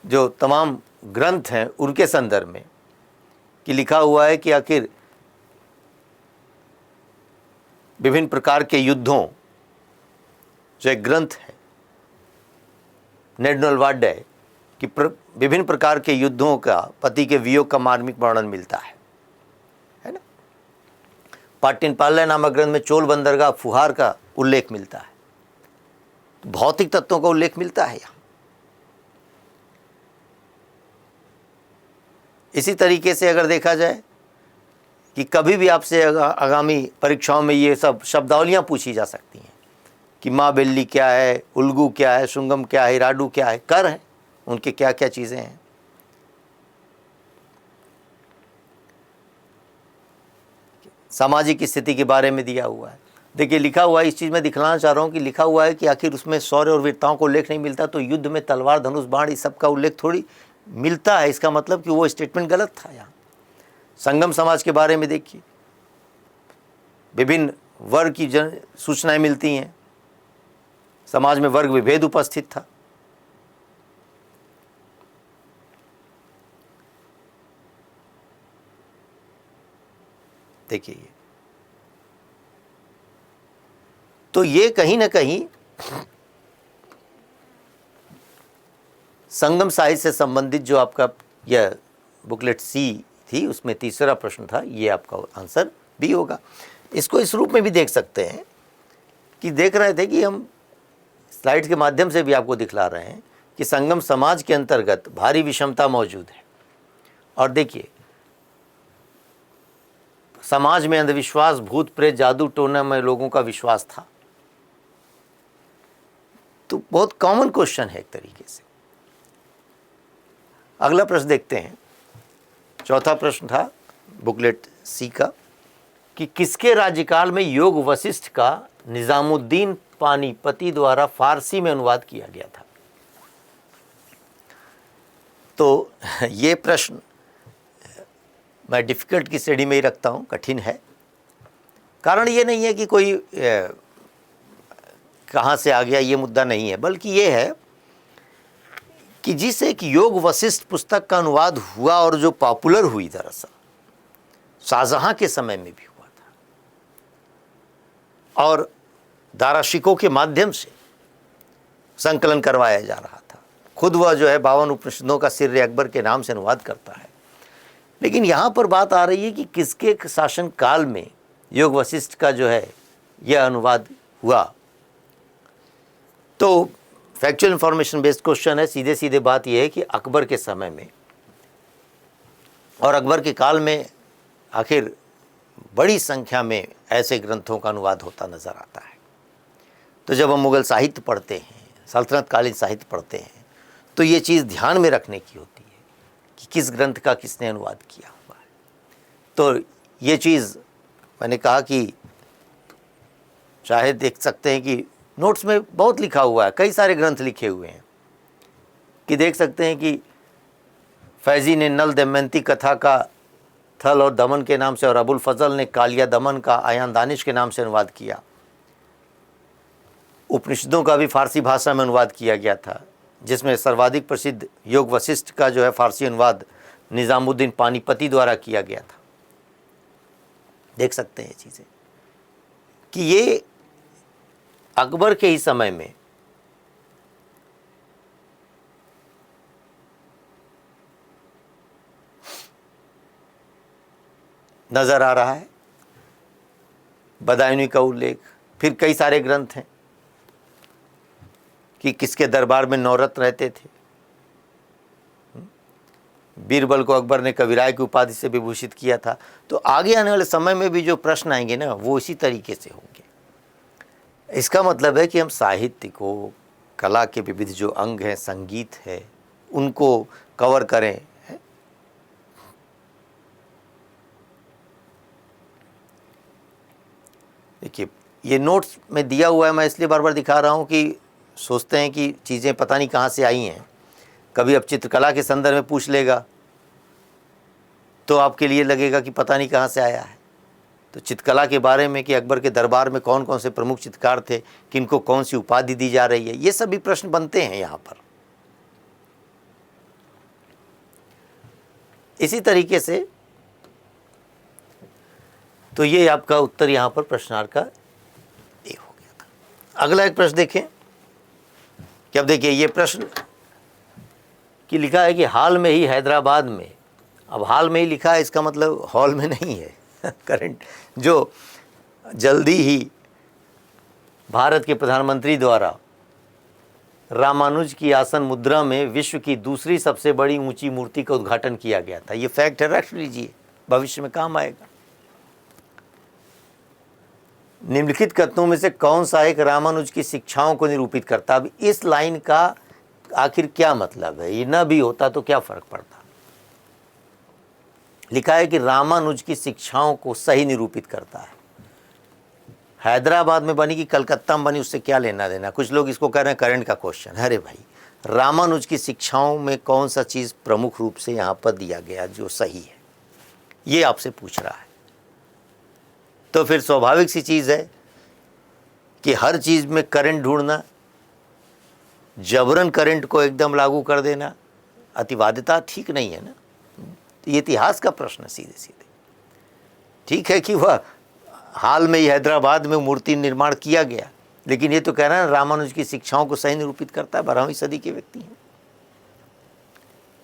जो तमाम ग्रंथ हैं उनके संदर्भ में कि लिखा हुआ है कि आखिर विभिन्न प्रकार के युद्धों, जो एक ग्रंथ है नेडनोलवाड्य है कि विभिन्न प्रकार के युद्धों का पति के वियोग का मार्मिक वर्णन मिलता है ना। पाट्टिनपाल्य नामक ग्रंथ में चोल बंदरगाह फुहार का उल्लेख मिलता है, भौतिक तत्वों का उल्लेख मिलता है यहाँ। इसी तरीके से अगर देखा जाए कि कभी भी आपसे आगामी परीक्षाओं में ये सब शब्दावलियाँ पूछी जा सकती हैं कि माँ बेल्ली क्या है, उल्गू क्या है, शुंगम क्या है, हिराडू क्या है, कर है, उनके क्या क्या चीज़ें हैं। सामाजिक स्थिति के बारे में दिया हुआ है। देखिए लिखा हुआ है, इस चीज़ में दिखलाना चाह रहा हूँ कि लिखा हुआ है कि आखिर उसमें शौर्य और वीरताओं को उल्लेख नहीं मिलता तो युद्ध में तलवार, धनुष, बाण इस सब का उल्लेख थोड़ी मिलता है। इसका मतलब कि वो स्टेटमेंट गलत था। यहाँ संगम समाज के बारे में देखिए, विभिन्न वर्ग की सूचनाएं मिलती हैं, समाज में वर्ग विभेद उपस्थित था। देखिए तो ये कहीं ना कहीं संगम साहित्य से संबंधित जो आपका यह बुकलेट सी थी उसमें तीसरा प्रश्न था, ये आपका आंसर भी होगा। इसको इस रूप में भी देख सकते हैं कि देख रहे थे कि हम स्लाइड्स के माध्यम से भी आपको दिखला रहे हैं कि संगम समाज के अंतर्गत भारी विषमता मौजूद है। और देखिए समाज में अंधविश्वास, भूत प्रेत, जादू टोना में लोगों का विश्वास था। तो बहुत कॉमन क्वेश्चन है एक तरीके से। अगला प्रश्न देखते हैं। चौथा प्रश्न था बुकलेट सी का कि किसके राज्यकाल में योग वशिष्ठ का निजामुद्दीन पानीपती द्वारा फारसी में अनुवाद किया गया था। तो ये प्रश्न मैं डिफ़िकल्ट की श्रेणी में ही रखता हूँ, कठिन है। कारण ये नहीं है कि कोई कहाँ से आ गया, ये मुद्दा नहीं है, बल्कि ये है कि जिस एक योग वशिष्ठ पुस्तक का अनुवाद हुआ और जो पॉपुलर हुई दरअसल शाहजहां के समय में भी हुआ था और दाराशिकों के माध्यम से संकलन करवाया जा रहा था। खुद वह जो है 52 उपनिषदों का सिर अकबर के नाम से अनुवाद करता है। लेकिन यहाँ पर बात आ रही है कि किसके शासन काल में योग वशिष्ठ का जो है यह अनुवाद हुआ। तो फैक्चुअल इंफॉर्मेशन बेस्ड क्वेश्चन है। सीधे सीधे बात यह है कि अकबर के समय में और अकबर के काल में आखिर बड़ी संख्या में ऐसे ग्रंथों का अनुवाद होता नज़र आता है। तो जब हम मुग़ल साहित्य पढ़ते हैं, सल्तनत कालीन साहित्य पढ़ते हैं, तो ये चीज़ ध्यान में रखने की होती है कि किस ग्रंथ का किसने अनुवाद किया हुआ है। तो ये चीज़ मैंने कहा कि चाहे देख सकते हैं कि नोट्स में बहुत लिखा हुआ है, कई सारे ग्रंथ लिखे हुए हैं कि देख सकते हैं कि फैज़ी ने नल दमयंती कथा का थल और दमन के नाम से और अबुल फजल ने कालिया दमन का आयान दानिश के नाम से अनुवाद किया। उपनिषदों का भी फारसी भाषा में अनुवाद किया गया था, जिसमें सर्वाधिक प्रसिद्ध योग वशिष्ठ का जो है फारसी अनुवाद निज़ामुद्दीन पानीपती द्वारा किया गया था। देख सकते हैं ये चीज़ें कि ये अकबर के ही समय में नज़र आ रहा है। बदायूनी का उल्लेख, फिर कई सारे ग्रंथ हैं कि किसके दरबार में नौरत रहते थे। बीरबल को अकबर ने कविराय की उपाधि से विभूषित किया था। तो आगे आने वाले समय में भी जो प्रश्न आएंगे ना, वो इसी तरीके से होंगे। इसका मतलब है कि हम साहित्य को कला के विविध जो अंग हैं, संगीत है, उनको कवर करें। देखिए ये नोट्स में दिया हुआ है, मैं इसलिए बार बार दिखा रहा हूँ कि सोचते हैं कि चीज़ें पता नहीं कहाँ से आई हैं। कभी अब चित्रकला के संदर्भ में पूछ लेगा तो आपके लिए लगेगा कि पता नहीं कहाँ से आया है। तो चित्रकला के बारे में कि अकबर के दरबार में कौन कौन से प्रमुख चित्रकार थे, किनको कौन सी उपाधि दी जा रही है, ये सभी प्रश्न बनते हैं यहाँ पर। इसी तरीके से तो ये आपका उत्तर यहाँ पर प्रश्नार्थ का ए हो गया था। अगला एक प्रश्न देखें कि अब देखिए ये प्रश्न कि लिखा है कि हाल में ही हैदराबाद में, अब हाल में ही लिखा है इसका मतलब हॉल में नहीं है करंट, जो जल्दी ही भारत के प्रधानमंत्री द्वारा रामानुज की आसन मुद्रा में विश्व की दूसरी सबसे बड़ी ऊंची मूर्ति का उद्घाटन किया गया था। ये फैक्ट है, रख लीजिए, भविष्य में काम आएगा। निम्नलिखित कथनों में से कौन सा एक रामानुज की शिक्षाओं को निरूपित करता? अब इस लाइन का आखिर क्या मतलब है? ये न भी होता तो क्या फर्क पड़ता? लिखा है कि रामानुज की शिक्षाओं को सही निरूपित करता है। हैदराबाद में बनी कि कलकत्ता में बनी, उससे क्या लेना देना। कुछ लोग इसको कह रहे हैं करंट का क्वेश्चन। अरे भाई, रामानुज की शिक्षाओं में कौन सा चीज़ प्रमुख रूप से यहाँ पर दिया गया जो सही है, ये आपसे पूछ रहा है। तो फिर स्वाभाविक सी चीज़ है कि हर चीज़ में करंट ढूंढना, जबरन करंट को एकदम लागू कर देना, अतिवादिता ठीक नहीं है ना। तो ये इतिहास का प्रश्न है सीधे सीधे। ठीक है कि वह हाल में ही हैदराबाद में मूर्ति निर्माण किया गया, लेकिन ये तो कह रहा है रामानुज की शिक्षाओं को सही निरूपित करता है, 12वीं सदी के व्यक्ति हैं।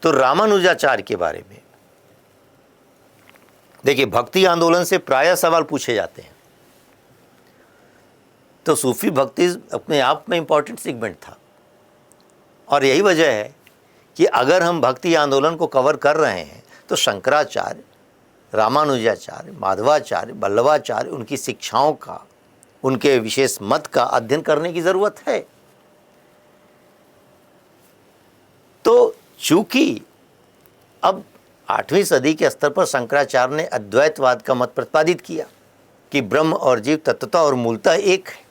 तो रामानुजाचार्य के बारे में देखिए, भक्ति आंदोलन से प्रायः सवाल पूछे जाते हैं। तो सूफी भक्ति अपने आप में इंपॉर्टेंट सेगमेंट था, और यही वजह है कि अगर हम भक्ति आंदोलन को कवर कर रहे हैं तो शंकराचार्य, रामानुजाचार्य, माधवाचार्य, वल्लभाचार्य, उनकी शिक्षाओं का, उनके विशेष मत का अध्ययन करने की ज़रूरत है। तो चूंकि अब 8वीं सदी के स्तर पर शंकराचार्य ने अद्वैतवाद का मत प्रतिपादित किया कि ब्रह्म और जीव तत्वतः और मूलतः एक है,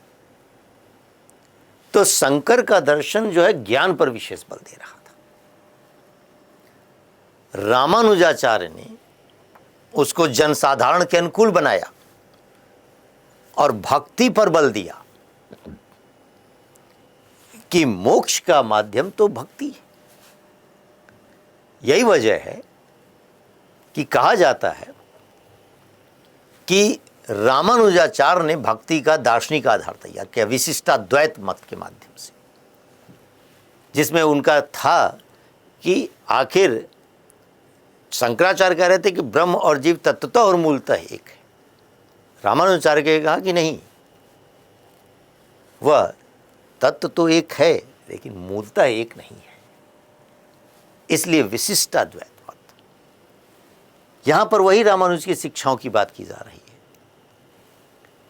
तो शंकर का दर्शन जो है ज्ञान पर विशेष बल दे रहा था। रामानुजाचार्य ने उसको जनसाधारण के अनुकूल बनाया और भक्ति पर बल दिया कि मोक्ष का माध्यम तो भक्ति है। यही वजह है कि कहा जाता है कि रामानुजाचार्य ने भक्ति का दार्शनिक आधार तैयार किया विशिष्टाद्वैत मत के माध्यम से, जिसमें उनका था कि आखिर शंकराचार्य कह रहे थे कि ब्रह्म और जीव तत्वतः और मूलतः एक है। रामानुजाचार्य ने कहा कि नहीं, वह तत्व तो एक है लेकिन मूलतः एक नहीं है, इसलिए विशिष्टाद्वैत मत। यहां पर वही रामानुज की शिक्षाओं की बात की जा रही है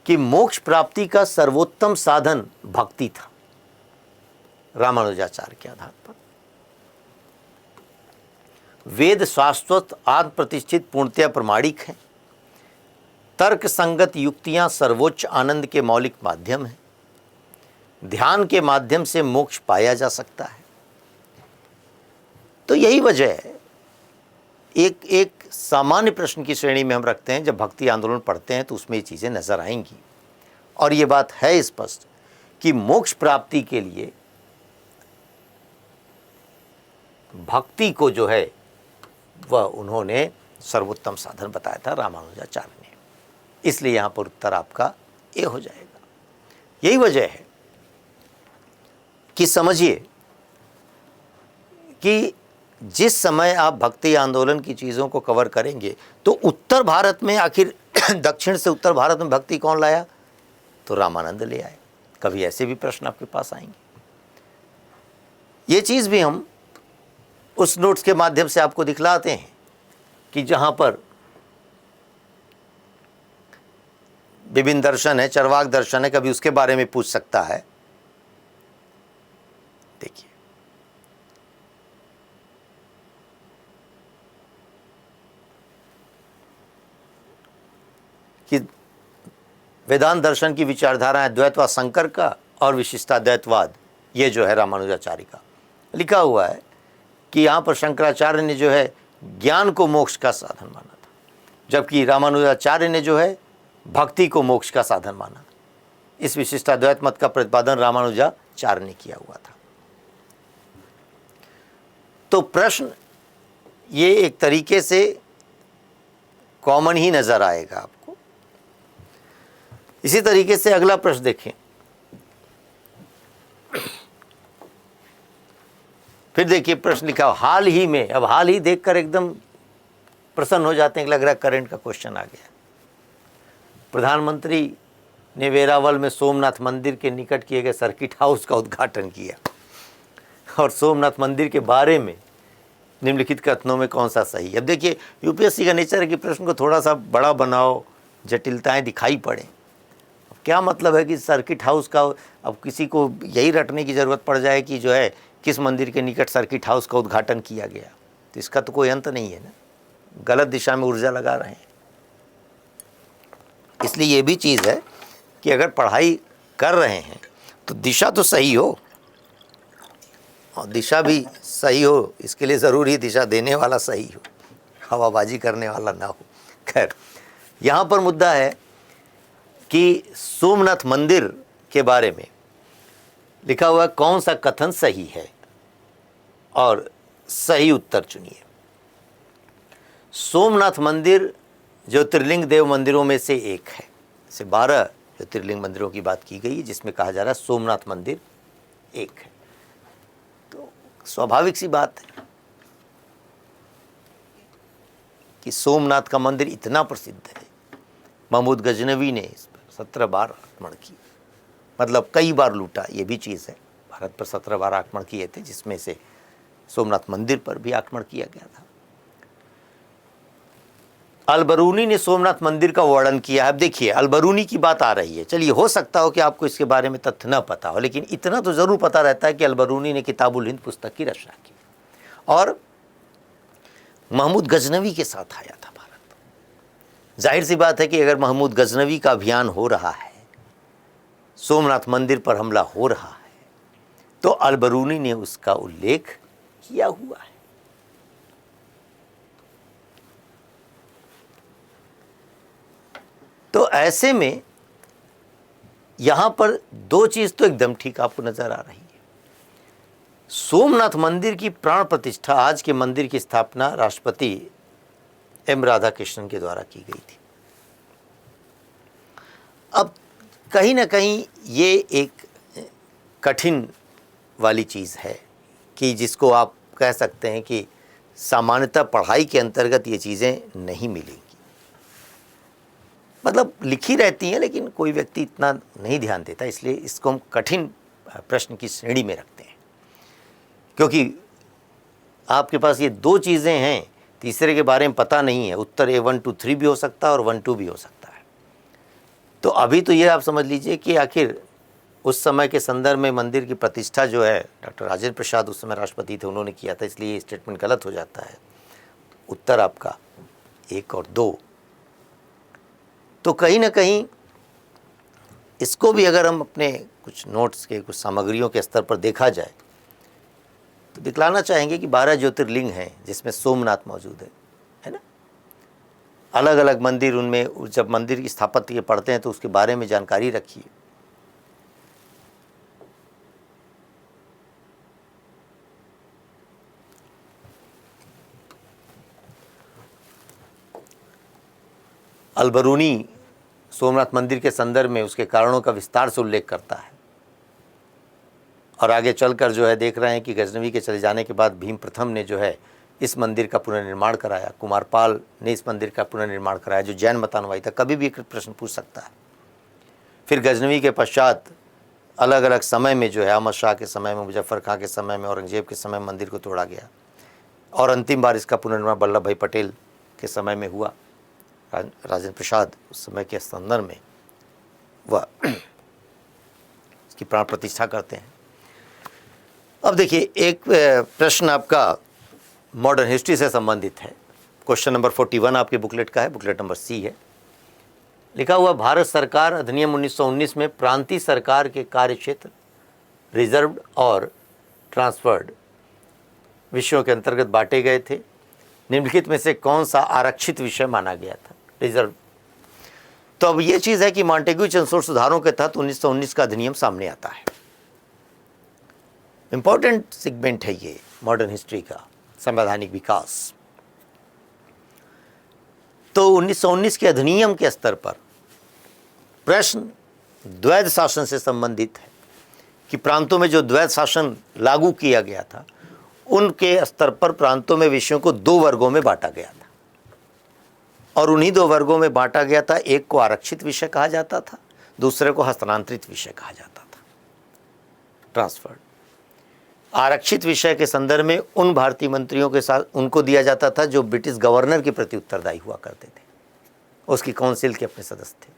कि मोक्ष प्राप्ति का सर्वोत्तम साधन भक्ति था रामानुजाचार्य के आधार पर। वेद शाश्वत आत्म प्रतिष्ठित पूर्णतया प्रमाणिक हैं। तर्क संगत युक्तियां सर्वोच्च आनंद के मौलिक माध्यम हैं। ध्यान के माध्यम से मोक्ष पाया जा सकता है। तो यही वजह है, एक सामान्य प्रश्न की श्रेणी में हम रखते हैं। जब भक्ति आंदोलन पढ़ते हैं तो उसमें ये चीज़ें नजर आएंगी, और ये बात है स्पष्ट कि मोक्ष प्राप्ति के लिए भक्ति को जो है वह उन्होंने सर्वोत्तम साधन बताया था रामानुजाचार्य ने। इसलिए यहाँ पर उत्तर आपका ए हो जाएगा। यही वजह है कि समझिए कि जिस समय आप भक्ति आंदोलन की चीज़ों को कवर करेंगे तो उत्तर भारत में आखिर दक्षिण से उत्तर भारत में भक्ति कौन लाया, तो रामानंद ले आए। कभी ऐसे भी प्रश्न आपके पास आएंगे। ये चीज़ भी हम उस नोट्स के माध्यम से आपको दिखलाते हैं कि जहाँ पर विभिन्न दर्शन है, चरवाक दर्शन है, कभी उसके बारे में पूछ सकता है। कि वेदांत दर्शन की विचारधाराएं द्वैतवाद शंकर का और विशिष्टाद्वैतवाद ये जो है रामानुजाचार्य का। लिखा हुआ है कि यहाँ पर शंकराचार्य ने जो है ज्ञान को मोक्ष का साधन माना था, जबकि रामानुजाचार्य ने जो है भक्ति को मोक्ष का साधन माना। इस विशिष्टाद्वैत मत का प्रतिपादन रामानुजाचार्य ने किया हुआ था। तो प्रश्न ये एक तरीके से कॉमन ही नजर आएगा आपको। इसी तरीके से अगला प्रश्न देखें। फिर देखिए प्रश्न लिखा हाल ही में, अब हाल ही देखकर एकदम प्रसन्न हो जाते हैं कि लग रहा है करंट का क्वेश्चन आ गया। प्रधानमंत्री ने वेरावल में सोमनाथ मंदिर के निकट किए गए सर्किट हाउस का उद्घाटन किया और सोमनाथ मंदिर के बारे में निम्नलिखित कथनों में कौन सा सही। अब देखिए यूपीएससी का नेचर है कि प्रश्न को थोड़ा सा बड़ा बनाओ, जटिलताएं दिखाई पड़े। क्या मतलब है कि सर्किट हाउस का, अब किसी को यही रटने की ज़रूरत पड़ जाए कि जो है किस मंदिर के निकट सर्किट हाउस का उद्घाटन किया गया, तो इसका तो कोई अंत नहीं है ना। गलत दिशा में ऊर्जा लगा रहे हैं। इसलिए ये भी चीज़ है कि अगर पढ़ाई कर रहे हैं तो दिशा तो सही हो, और दिशा भी सही हो इसके लिए ज़रूरी दिशा देने वाला सही हो, हवाबाजी करने वाला ना हो। खैर, यहाँ पर मुद्दा है कि सोमनाथ मंदिर के बारे में लिखा हुआ कौन सा कथन सही है, और सही उत्तर चुनिए। सोमनाथ मंदिर ज्योतिर्लिंग देव मंदिरों में से एक है। से 12 ज्योतिर्लिंग मंदिरों की बात की गई है जिसमें कहा जा रहा है सोमनाथ मंदिर एक है। तो स्वाभाविक सी बात है कि सोमनाथ का मंदिर इतना प्रसिद्ध है, महमूद गजनवी ने इस पर 17 बार आक्रमण किए, मतलब कई बार लूटा। ये भी चीज़ है, भारत पर 17 बार आक्रमण किए थे, जिसमें से सोमनाथ मंदिर पर भी आक्रमण किया गया था। अलबरूनी ने सोमनाथ मंदिर का वर्णन किया है। अब देखिए अलबरूनी की बात आ रही है, चलिए हो सकता हो कि आपको इसके बारे में तथ्य न पता हो, लेकिन इतना तो ज़रूर पता रहता है कि अलबरूनी ने किताबुल हिंद पुस्तक की रचना की और महमूद गजनवी के साथ आया था भारत। जाहिर सी बात है कि अगर महमूद गजनवी का अभियान हो रहा है, सोमनाथ मंदिर पर हमला हो रहा है, तो अलबरूनी ने उसका उल्लेख किया हुआ है। तो ऐसे में यहां पर दो चीज तो एकदम ठीक आपको नजर आ रही है। सोमनाथ मंदिर की प्राण प्रतिष्ठा, आज के मंदिर की स्थापना राष्ट्रपति एम राधाकृष्णन के द्वारा की गई थी। अब कहीं ना कहीं ये एक कठिन वाली चीज़ है कि जिसको आप कह सकते हैं कि सामान्यतः पढ़ाई के अंतर्गत ये चीज़ें नहीं मिलेंगी, मतलब लिखी रहती हैं लेकिन कोई व्यक्ति इतना नहीं ध्यान देता, इसलिए इसको हम कठिन प्रश्न की श्रेणी में रखते हैं। क्योंकि आपके पास ये दो चीज़ें हैं, तीसरे के बारे में पता नहीं है, उत्तर A1 2 3 भी हो सकता है और 1 2 भी हो सकता है। तो अभी तो ये आप समझ लीजिए कि आखिर उस समय के संदर्भ में मंदिर की प्रतिष्ठा जो है, डॉक्टर राजेंद्र प्रसाद उस समय राष्ट्रपति थे, उन्होंने किया था, इसलिए ये स्टेटमेंट गलत हो जाता है। उत्तर आपका 1 और 2। तो कहीं ना कहीं इसको भी अगर हम अपने कुछ नोट्स के, कुछ सामग्रियों के स्तर पर देखा जाए तो दिखलाना चाहेंगे कि 12 ज्योतिर्लिंग हैं जिसमें सोमनाथ मौजूद है ना। अलग अलग मंदिर, उनमें जब मंदिर की स्थापत्य पढ़ते हैं तो उसके बारे में जानकारी रखिए। अलबरूनी सोमनाथ मंदिर के संदर्भ में उसके कारणों का विस्तार से उल्लेख करता है और आगे चलकर जो है देख रहे हैं कि गजनवी के चले जाने के बाद भीम प्रथम ने जो है इस मंदिर का पुनर्निर्माण कराया, कुमारपाल ने इस मंदिर का पुनर्निर्माण कराया जो जैन मतानुयायी था। कभी भी एक प्रश्न पूछ सकता है। फिर गजनवी के पश्चात अलग अलग समय में जो है अहमद शाह के समय में, मुजफ्फर खां के समय में, औरंगजेब के समय में मंदिर को तोड़ा गया और अंतिम बार इसका पुनर्निर्माण वल्लभ भाई पटेल के समय में हुआ। राजेंद्र प्रसाद उस समय के संदर्भ में वह इसकी प्राण प्रतिष्ठा करते हैं। अब देखिए एक प्रश्न आपका मॉडर्न हिस्ट्री से संबंधित है। क्वेश्चन नंबर 41 आपके बुकलेट का है, बुकलेट नंबर C है। लिखा हुआ भारत सरकार अधिनियम 1919 में प्रांतीय सरकार के कार्यक्षेत्र रिजर्व्ड और ट्रांसफर्ड विषयों के अंतर्गत बांटे गए थे। निम्नलिखित में से कौन सा आरक्षित विषय माना गया था? रिजर्व। तो अब ये चीज़ है कि मॉन्टेग्यू चंसोर सुधारों के तहत 1919 का अधिनियम सामने आता है। इंपॉर्टेंट सेगमेंट है ये मॉडर्न हिस्ट्री का, संवैधानिक विकास। तो 1919 के अधिनियम के स्तर पर प्रश्न द्वैध शासन से संबंधित है कि प्रांतों में जो द्वैध शासन लागू किया गया था उनके स्तर पर प्रांतों में विषयों को दो वर्गों में बांटा गया था, और उन्हीं दो वर्गों में बांटा गया था। एक को आरक्षित विषय कहा जाता था, दूसरे को हस्तांतरित विषय कहा जाता था, ट्रांसफर्ड। आरक्षित विषय के संदर्भ में उन भारतीय मंत्रियों के साथ उनको दिया जाता था जो ब्रिटिश गवर्नर के प्रति उत्तरदायी हुआ करते थे, उसकी काउंसिल के अपने सदस्य थे।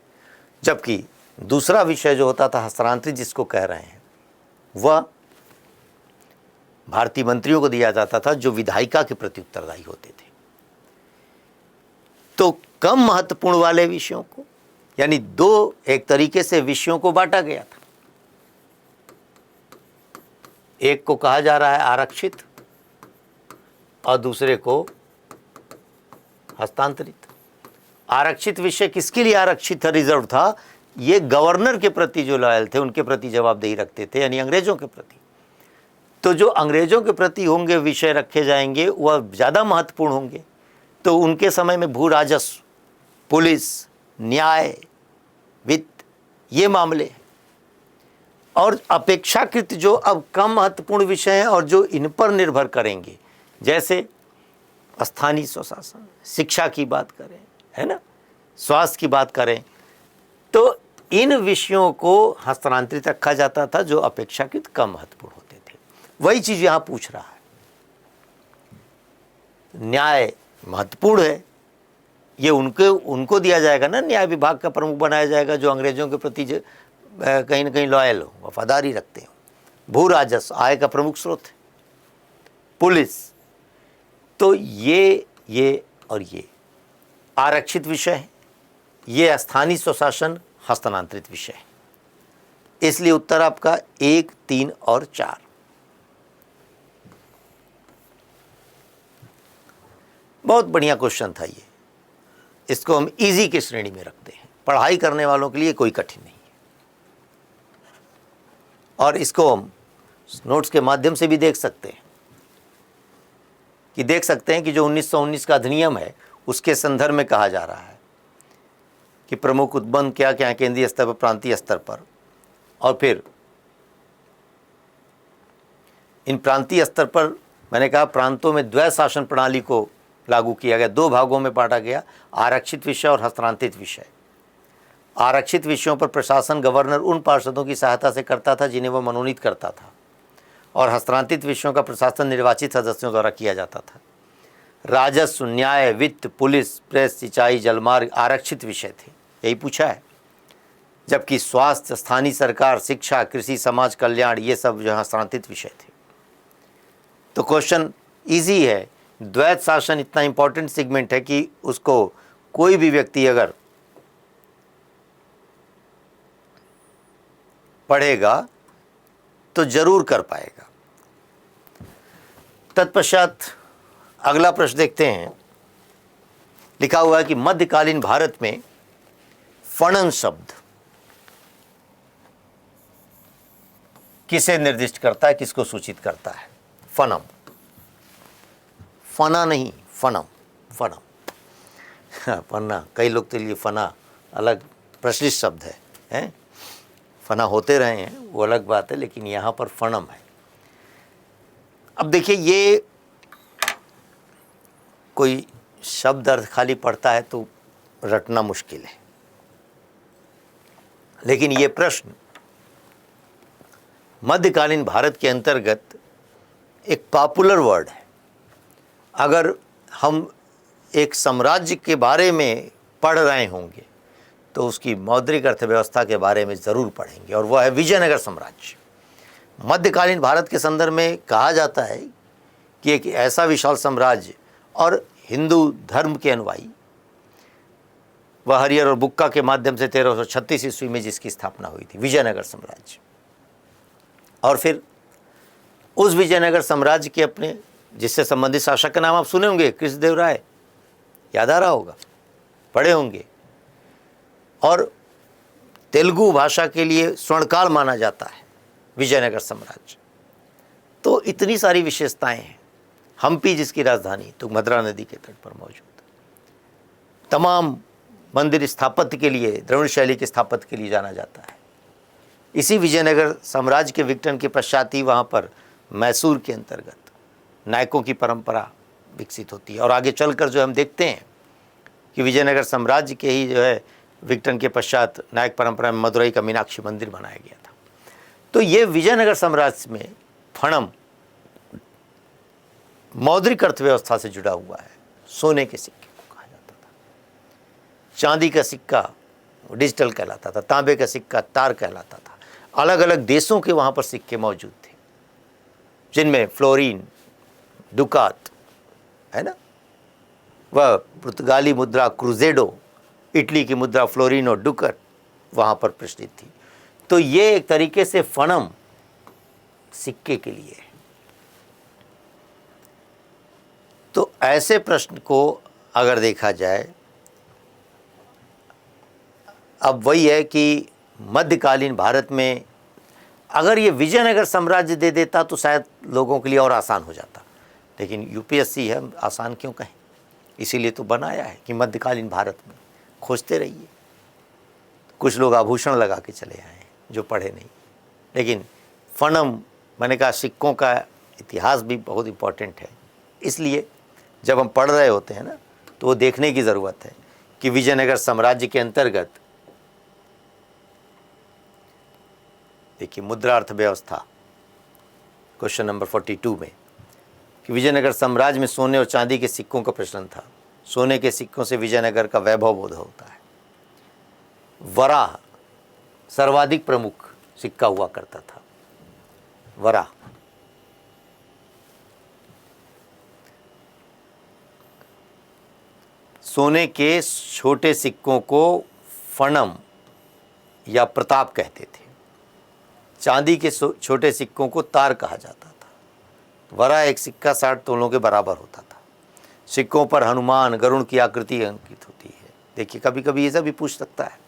जबकि दूसरा विषय जो होता था हस्तांतरित, जिसको कह रहे हैं, वह भारतीय मंत्रियों को दिया जाता था जो विधायिका के प्रति उत्तरदायी होते थे। तो कम महत्वपूर्ण वाले विषयों को, यानी दो एक तरीके से विषयों को बांटा गया था। एक को कहा जा रहा है आरक्षित और दूसरे को हस्तांतरित। आरक्षित विषय किसके लिए आरक्षित था, रिजर्व था? ये गवर्नर के प्रति जो लॉयल थे उनके प्रति जवाबदेही रखते थे, यानी अंग्रेजों के प्रति। तो जो अंग्रेजों के प्रति होंगे विषय रखे जाएंगे वह ज़्यादा महत्वपूर्ण होंगे। तो उनके समय में भू राजस्व, पुलिस, न्याय, वित्त, ये मामले हैं। और अपेक्षाकृत जो अब कम महत्वपूर्ण विषय हैं और जो इन पर निर्भर करेंगे, जैसे स्थानीय स्वशासन, शिक्षा की बात करें, है ना, स्वास्थ्य की बात करें, तो इन विषयों को हस्तांतरित रखा जाता था जो अपेक्षाकृत कम महत्वपूर्ण होते थे। वही चीज़ यहाँ पूछ रहा है। न्याय महत्वपूर्ण है, ये उनको दिया जाएगा ना, न्याय विभाग का प्रमुख बनाया जाएगा जो अंग्रेजों के प्रति कहीं ना कहीं लॉयल हो, वफादारी रखते हो। भू राजस्व आय का प्रमुख स्रोत है। पुलिस, तो ये और ये आरक्षित विषय है, ये स्थानीय स्वशासन हस्तांतरित विषय है। इसलिए उत्तर आपका 1, 3 और 4। बहुत बढ़िया क्वेश्चन था ये। इसको हम इजी की श्रेणी में रखते हैं, पढ़ाई करने वालों के लिए कोई कठिन नहीं है। और इसको हम नोट्स के माध्यम से भी देख सकते हैं कि जो 1919 का अधिनियम है उसके संदर्भ में कहा जा रहा है कि प्रमुख उपबंध क्या क्या, केंद्रीय स्तर पर, प्रांतीय स्तर पर, और फिर इन प्रांतीय स्तर पर मैंने कहा प्रांतों में द्वैध शासन प्रणाली को लागू किया गया, दो भागों में बांटा गया, आरक्षित विषय और हस्तांतरित विषय। आरक्षित विषयों पर प्रशासन गवर्नर उन पार्षदों की सहायता से करता था जिन्हें वह मनोनीत करता था, और हस्तांतरित विषयों का प्रशासन निर्वाचित सदस्यों द्वारा किया जाता था। राजस्व, न्याय, वित्त, पुलिस, प्रेस, सिंचाई, जलमार्ग आरक्षित विषय थे, यही पूछा है। जबकि स्वास्थ्य, स्थानीय सरकार, शिक्षा, कृषि, समाज कल्याण, ये सब जो हस्तांतरित विषय थे। तो क्वेश्चन इजी है। द्वैध शासन इतना इंपॉर्टेंट सेगमेंट है कि उसको कोई भी व्यक्ति अगर पढ़ेगा तो जरूर कर पाएगा। तत्पश्चात अगला प्रश्न देखते हैं। लिखा हुआ है कि मध्यकालीन भारत में फणन शब्द किसे निर्दिष्ट करता है, किसको सूचित करता है? फनम, फना नहीं, फनम, फनम। फना, कई लोग के लिए फना अलग प्रचलित शब्द है? फना होते रहे हैं वो अलग बात है, लेकिन यहाँ पर फणम है। अब देखिए, ये कोई शब्द अर्थ खाली पढ़ता है तो रटना मुश्किल है, लेकिन ये प्रश्न मध्यकालीन भारत के अंतर्गत एक पॉपुलर वर्ड है। अगर हम एक साम्राज्य के बारे में पढ़ रहे होंगे तो उसकी मौद्रिक अर्थव्यवस्था के बारे में ज़रूर पढ़ेंगे, और वह है विजयनगर साम्राज्य। मध्यकालीन भारत के संदर्भ में कहा जाता है कि एक ऐसा विशाल साम्राज्य और हिंदू धर्म के अनुयायी वह हरिहर और बुक्का के माध्यम से 1336 ईस्वी में जिसकी स्थापना हुई थी, विजयनगर साम्राज्य। और फिर उस विजयनगर साम्राज्य के अपने जिससे संबंधित शासक का नाम आप सुने होंगे, कृष्णदेव राय, याद आ रहा होगा, पढ़े होंगे। और तेलुगु भाषा के लिए स्वर्णकाल माना जाता है विजयनगर साम्राज्य। तो इतनी सारी विशेषताएं हैं। हम्पी जिसकी राजधानी तुंगभद्रा नदी के तट पर मौजूद, तमाम मंदिर स्थापत्य के लिए द्रविड़ शैली के स्थापत्य के लिए जाना जाता है। इसी विजयनगर साम्राज्य के विघटन के पश्चात ही वहाँ पर मैसूर के अंतर्गत नायकों की परंपरा विकसित होती है। और आगे चलकर जो हम देखते हैं कि विजयनगर साम्राज्य के ही जो है विघटन के पश्चात नायक परंपरा में मदुरई का मीनाक्षी मंदिर बनाया गया था। तो ये विजयनगर साम्राज्य में फणम मौद्रिक अर्थव्यवस्था से जुड़ा हुआ है। सोने के सिक्के को कहा जाता था, चांदी का सिक्का डिजिटल कहलाता था, तांबे का सिक्का तार कहलाता था। अलग अलग देशों के वहाँ पर सिक्के मौजूद थे, जिनमें फ्लोरीन, डुकात है ना, वह पुर्तगाली मुद्रा क्रूजेडो, इटली की मुद्रा फ्लोरीन और डुकर वहाँ पर प्रचलित थी। तो ये एक तरीके से फणम सिक्के के लिए है। तो ऐसे प्रश्न को अगर देखा जाए, अब वही है कि मध्यकालीन भारत में अगर ये विजयनगर साम्राज्य दे देता तो शायद लोगों के लिए और आसान हो जाता, लेकिन यूपीएससी है, आसान क्यों कहें। इसीलिए तो बनाया है कि मध्यकालीन भारत में खोजते रहिए। कुछ लोग आभूषण लगा के चले आए हैं जो पढ़े नहीं, लेकिन फणम, मैंने कहा सिक्कों का इतिहास भी बहुत इम्पोर्टेंट है। इसलिए जब हम पढ़ रहे होते हैं ना, तो वो देखने की ज़रूरत है कि विजयनगर साम्राज्य के अंतर्गत देखिए मुद्रा अर्थव्यवस्था, क्वेश्चन नंबर 42 में, कि विजयनगर साम्राज्य में सोने और चांदी के सिक्कों का प्रचलन था। सोने के सिक्कों से विजयनगर का वैभव बोध होता है। वराह सर्वाधिक प्रमुख सिक्का हुआ करता था। वराह सोने के छोटे सिक्कों को फणम या प्रताप कहते थे। चांदी के छोटे सिक्कों को तार कहा जाता था। वराह एक सिक्का 60 तोलों के बराबर होता था। सिक्कों पर हनुमान, गरुड़ की आकृति अंकित होती है। देखिए कभी कभी ऐसा भी पूछ सकता है।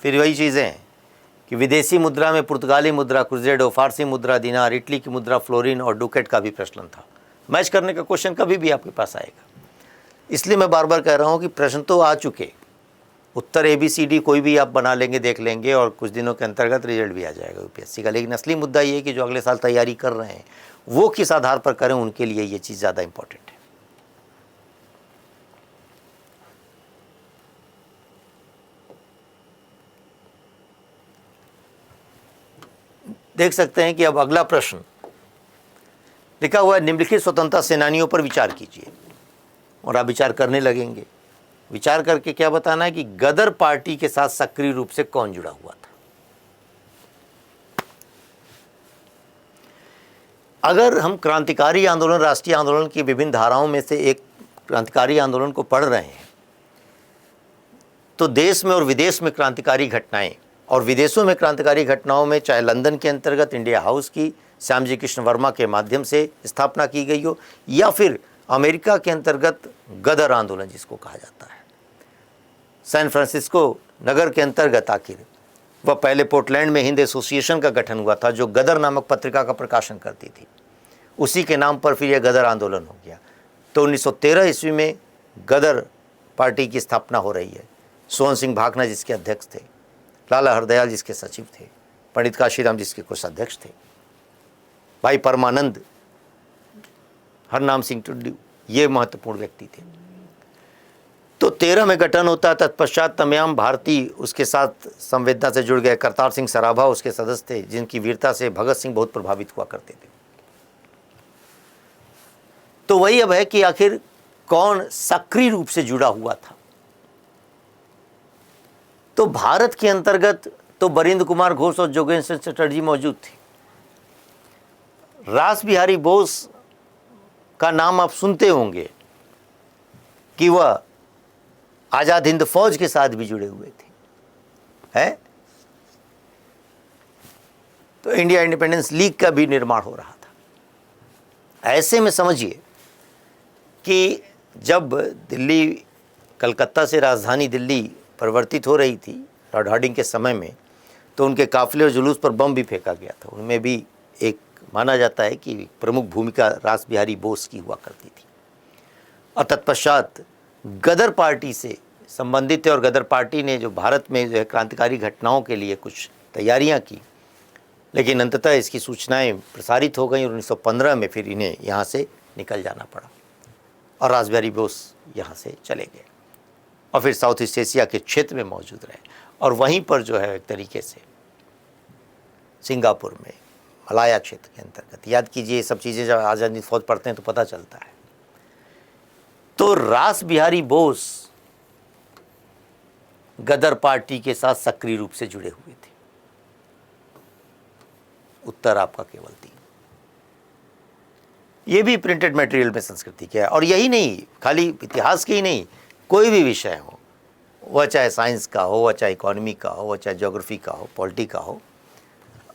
फिर वही चीज़ें हैं कि विदेशी मुद्रा में पुर्तगाली मुद्रा क्रूजेडो, फारसी मुद्रा दिनार, इटली की मुद्रा फ्लोरिन और डुकेट का भी प्रचलन था। मैच करने का क्वेश्चन कभी भी आपके पास आएगा। इसलिए मैं बार बार कह रहा हूँ कि प्रश्न तो आ चुके, उत्तर ABCD कोई भी आप बना लेंगे, देख लेंगे, और कुछ दिनों के अंतर्गत रिजल्ट भी आ जाएगा यूपीएससी का। लेकिन असली मुद्दा ये है कि जो अगले साल तैयारी कर रहे हैं वो किस आधार पर करें, उनके लिए ये चीज़ ज़्यादा इंपॉर्टेंट है। देख सकते हैं कि अब अगला प्रश्न लिखा हुआ है, निम्नलिखित स्वतंत्रता सेनानियों पर विचार कीजिए। और आप विचार करने लगेंगे। विचार करके क्या बताना है कि गदर पार्टी के साथ सक्रिय रूप से कौन जुड़ा हुआ था। अगर हम क्रांतिकारी आंदोलन, राष्ट्रीय आंदोलन की विभिन्न धाराओं में से एक क्रांतिकारी आंदोलन को पढ़ रहे हैं, तो देश में और विदेश में क्रांतिकारी घटनाएं, और विदेशों में क्रांतिकारी घटनाओं में चाहे लंदन के अंतर्गत इंडिया हाउस की श्याम जी कृष्ण वर्मा के माध्यम से स्थापना की गई हो, या फिर अमेरिका के अंतर्गत गदर आंदोलन जिसको कहा जाता है, सैन फ्रांसिस्को नगर के अंतर्गत आखिर वह पहले पोर्टलैंड में हिंद एसोसिएशन का गठन हुआ था जो गदर नामक पत्रिका का प्रकाशन करती थी। उसी के नाम पर फिर यह गदर आंदोलन हो गया। तो 1913 ईस्वी में गदर पार्टी की स्थापना हो रही है। सोहन सिंह भाखना जिसके अध्यक्ष थे, लाला हरदयाल जिसके सचिव थे, पंडित काशीराम जिसके कोषाध्यक्ष थे, भाई परमानंद, हरनाम सिंह टुड्डू, ये महत्वपूर्ण व्यक्ति थे। तो 13 में गठन होता है। तत्पश्चात तमाम भारतीय उसके साथ संवेदना से जुड़ गए। करतार सिंह सराभा उसके सदस्य थे, जिनकी वीरता से भगत सिंह बहुत प्रभावित हुआ करते थे। तो वही अब है कि आखिर कौन सक्रिय रूप से जुड़ा हुआ था। तो भारत के अंतर्गत तो बरिंद्र कुमार घोष और जोगेंद्र सिंह चटर्जी मौजूद थे। रास बिहारी बोस का नाम आप सुनते होंगे कि वह आज़ाद हिंद फौज के साथ भी जुड़े हुए थे, है? तो इंडिया इंडिपेंडेंस लीग का भी निर्माण हो रहा था। ऐसे में समझिए कि जब दिल्ली कलकत्ता से राजधानी दिल्ली परिवर्तित हो रही थी लॉर्ड हार्डिंग के समय में, तो उनके काफिले और जुलूस पर बम भी फेंका गया था। उनमें भी एक माना जाता है कि प्रमुख भूमिका रास बिहारी बोस की हुआ करती थी। और तत्पश्चात गदर पार्टी से संबंधित है और गदर पार्टी ने जो भारत में जो है क्रांतिकारी घटनाओं के लिए कुछ तैयारियां की, लेकिन अंततः इसकी सूचनाएं प्रसारित हो गई और 1915 में फिर इन्हें यहाँ से निकल जाना पड़ा और रास बिहारी बोस यहाँ से चले गए और फिर साउथ ईस्ट एशिया के क्षेत्र में मौजूद रहे और वहीं पर जो है एक तरीके से सिंगापुर में मलाया क्षेत्र के अंतर्गत, याद कीजिए ये सब चीज़ें जब आज़ाद हिंद फौज पढ़ते हैं तो पता चलता है। तो रास बिहारी बोस गदर पार्टी के साथ सक्रिय रूप से जुड़े हुए थे। उत्तर आपका केवल 3। ये भी प्रिंटेड मटेरियल में संस्कृति का है। और यही नहीं, खाली इतिहास के ही नहीं, कोई भी विषय हो, वह चाहे साइंस का हो, वह चाहे इकोनॉमी का हो, वह चाहे ज्योग्राफी का हो, पॉलिटी का हो,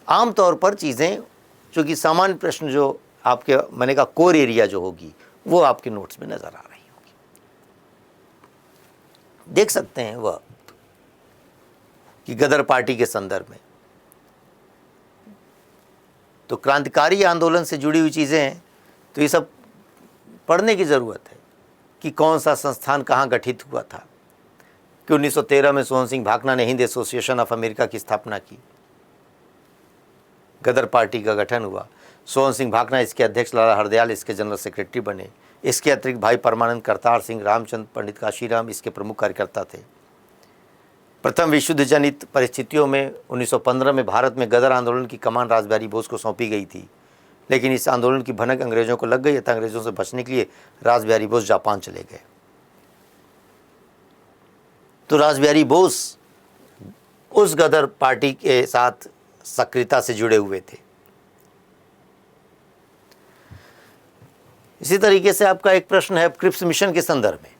आम तौर पर चीज़ें चूँकि सामान्य प्रश्न जो आपके मैंने कहा कोर एरिया जो होगी वो आपके नोट्स में नज़र आ रही होगी। देख सकते हैं वह कि गदर पार्टी के संदर्भ में तो क्रांतिकारी आंदोलन से जुड़ी हुई चीज़ें हैं, तो ये सब पढ़ने की ज़रूरत है कि कौन सा संस्थान कहाँ गठित हुआ था, कि 1913 में सोहन सिंह भाकना ने हिंद एसोसिएशन ऑफ अमेरिका की स्थापना की, गदर पार्टी का गठन हुआ, सोहन सिंह भाकना इसके अध्यक्ष, लाला हरदयाल इसके जनरल सेक्रेटरी बने। इसके अतिरिक्त भाई परमानंद करतार सिंह, रामचंद्र पंडित काशीराम इसके प्रमुख कार्यकर्ता थे। प्रथम विश्व युद्ध जनित परिस्थितियों में 1915 में भारत में गदर आंदोलन की कमान रास बिहारी बोस को सौंपी गई थी, लेकिन इस आंदोलन की भनक अंग्रेजों को लग गई, अतः अंग्रेजों से बचने के लिए रास बिहारी बोस जापान चले गए। तो रास बिहारी बोस उस गदर पार्टी के साथ सक्रियता से जुड़े हुए थे। इसी तरीके से आपका एक प्रश्न है क्रिप्स मिशन के संदर्भ में।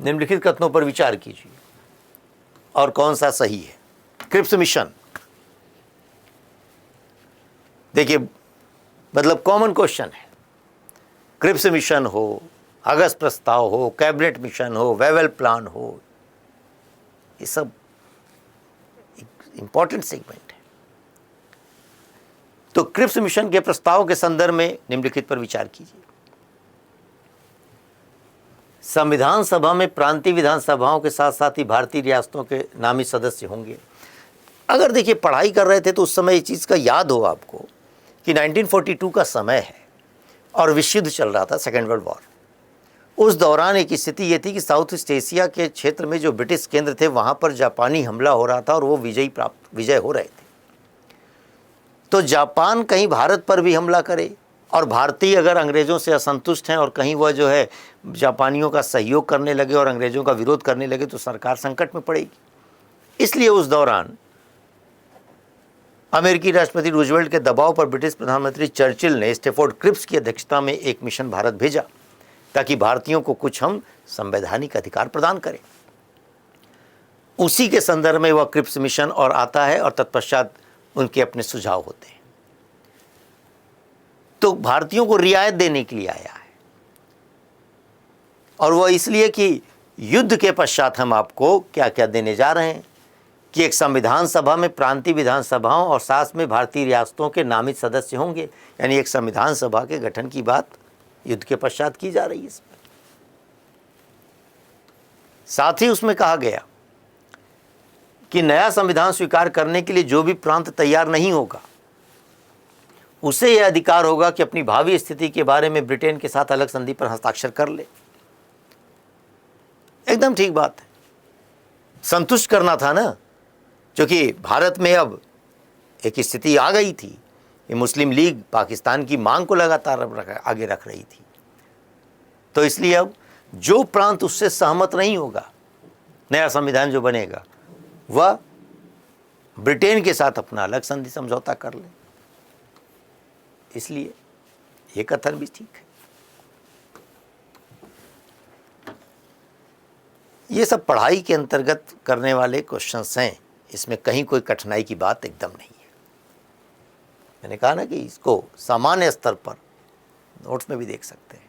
निम्नलिखित कथनों पर विचार कीजिए और कौन सा सही है। क्रिप्स मिशन, देखिए मतलब कॉमन क्वेश्चन है। क्रिप्स मिशन हो, अगस्त प्रस्ताव हो, कैबिनेट मिशन हो, वेवेल प्लान हो, ये सब इंपॉर्टेंट सेगमेंट है। तो क्रिप्स मिशन के प्रस्ताव के संदर्भ में निम्नलिखित पर विचार कीजिए। संविधान सभा में प्रांतीय विधानसभाओं के साथ साथ ही भारतीय रियासतों के नामित सदस्य होंगे। अगर देखिए पढ़ाई कर रहे थे तो उस समय इस चीज़ का याद हो आपको कि 1942 का समय है और विश्व युद्ध चल रहा था, सेकेंड वर्ल्ड वॉर। उस दौरान एक स्थिति ये थी कि साउथ ईस्ट एशिया के क्षेत्र में जो ब्रिटिश केंद्र थे वहाँ पर जापानी हमला हो रहा था और वो विजय हो रहे थे। तो जापान कहीं भारत पर भी हमला करे और भारतीय अगर अंग्रेज़ों से असंतुष्ट हैं और कहीं वह जो है जापानियों का सहयोग करने लगे और अंग्रेज़ों का विरोध करने लगे तो सरकार संकट में पड़ेगी। इसलिए उस दौरान अमेरिकी राष्ट्रपति रूजवेल्ट के दबाव पर ब्रिटिश प्रधानमंत्री चर्चिल ने स्टैफोर्ड क्रिप्स की अध्यक्षता में एक मिशन भारत भेजा ताकि भारतीयों को कुछ हम संवैधानिक अधिकार प्रदान करें। उसी के संदर्भ में वह क्रिप्स मिशन और आता है और तत्पश्चात उनके अपने सुझाव होते हैं। तो भारतीयों को रियायत देने के लिए आया है और वह इसलिए कि युद्ध के पश्चात हम आपको क्या क्या देने जा रहे हैं कि एक संविधान सभा में प्रांतीय विधानसभाओं और साथ में भारतीय रियासतों के नामित सदस्य होंगे, यानी एक संविधान सभा के गठन की बात युद्ध के पश्चात की जा रही है इसमें। साथ ही उसमें कहा गया कि नया संविधान स्वीकार करने के लिए जो भी प्रांत तैयार नहीं होगा उसे यह अधिकार होगा कि अपनी भावी स्थिति के बारे में ब्रिटेन के साथ अलग संधि पर हस्ताक्षर कर ले। एकदम ठीक बात है, संतुष्ट करना था ना, क्योंकि भारत में अब एक स्थिति आ गई थी कि मुस्लिम लीग पाकिस्तान की मांग को लगातार आगे रख रही थी। तो इसलिए अब जो प्रांत उससे सहमत नहीं होगा, नया संविधान जो बनेगा वह ब्रिटेन के साथ अपना अलग संधि समझौता कर ले। इसलिए ये कथन भी ठीक है। ये सब पढ़ाई के अंतर्गत करने वाले क्वेश्चंस हैं, इसमें कहीं कोई कठिनाई की बात एकदम नहीं है। मैंने कहा ना कि इसको सामान्य स्तर पर नोट्स में भी देख सकते हैं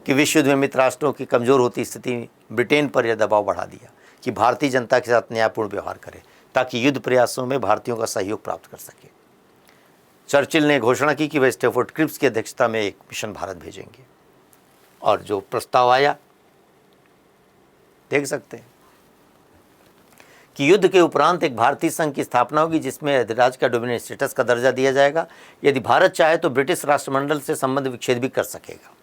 कि विश्व युद्ध में मित्र राष्ट्रों की कमज़ोर होती स्थिति में ब्रिटेन पर यह दबाव बढ़ा दिया कि भारतीय जनता के साथ न्यायपूर्ण व्यवहार करे ताकि युद्ध प्रयासों में भारतीयों का सहयोग प्राप्त कर सके। चर्चिल ने घोषणा की कि वे स्टैफोर्ड क्रिप्स की अध्यक्षता में एक मिशन भारत भेजेंगे, और जो प्रस्ताव आया देख सकते हैं कि युद्ध के उपरांत एक भारतीय संघ की स्थापना होगी जिसमें अधिराज्य का डोमिनियन स्टेटस का दर्जा दिया जाएगा। यदि भारत चाहे तो ब्रिटिश राष्ट्रमंडल से संबंध विच्छेद भी कर सकेगा।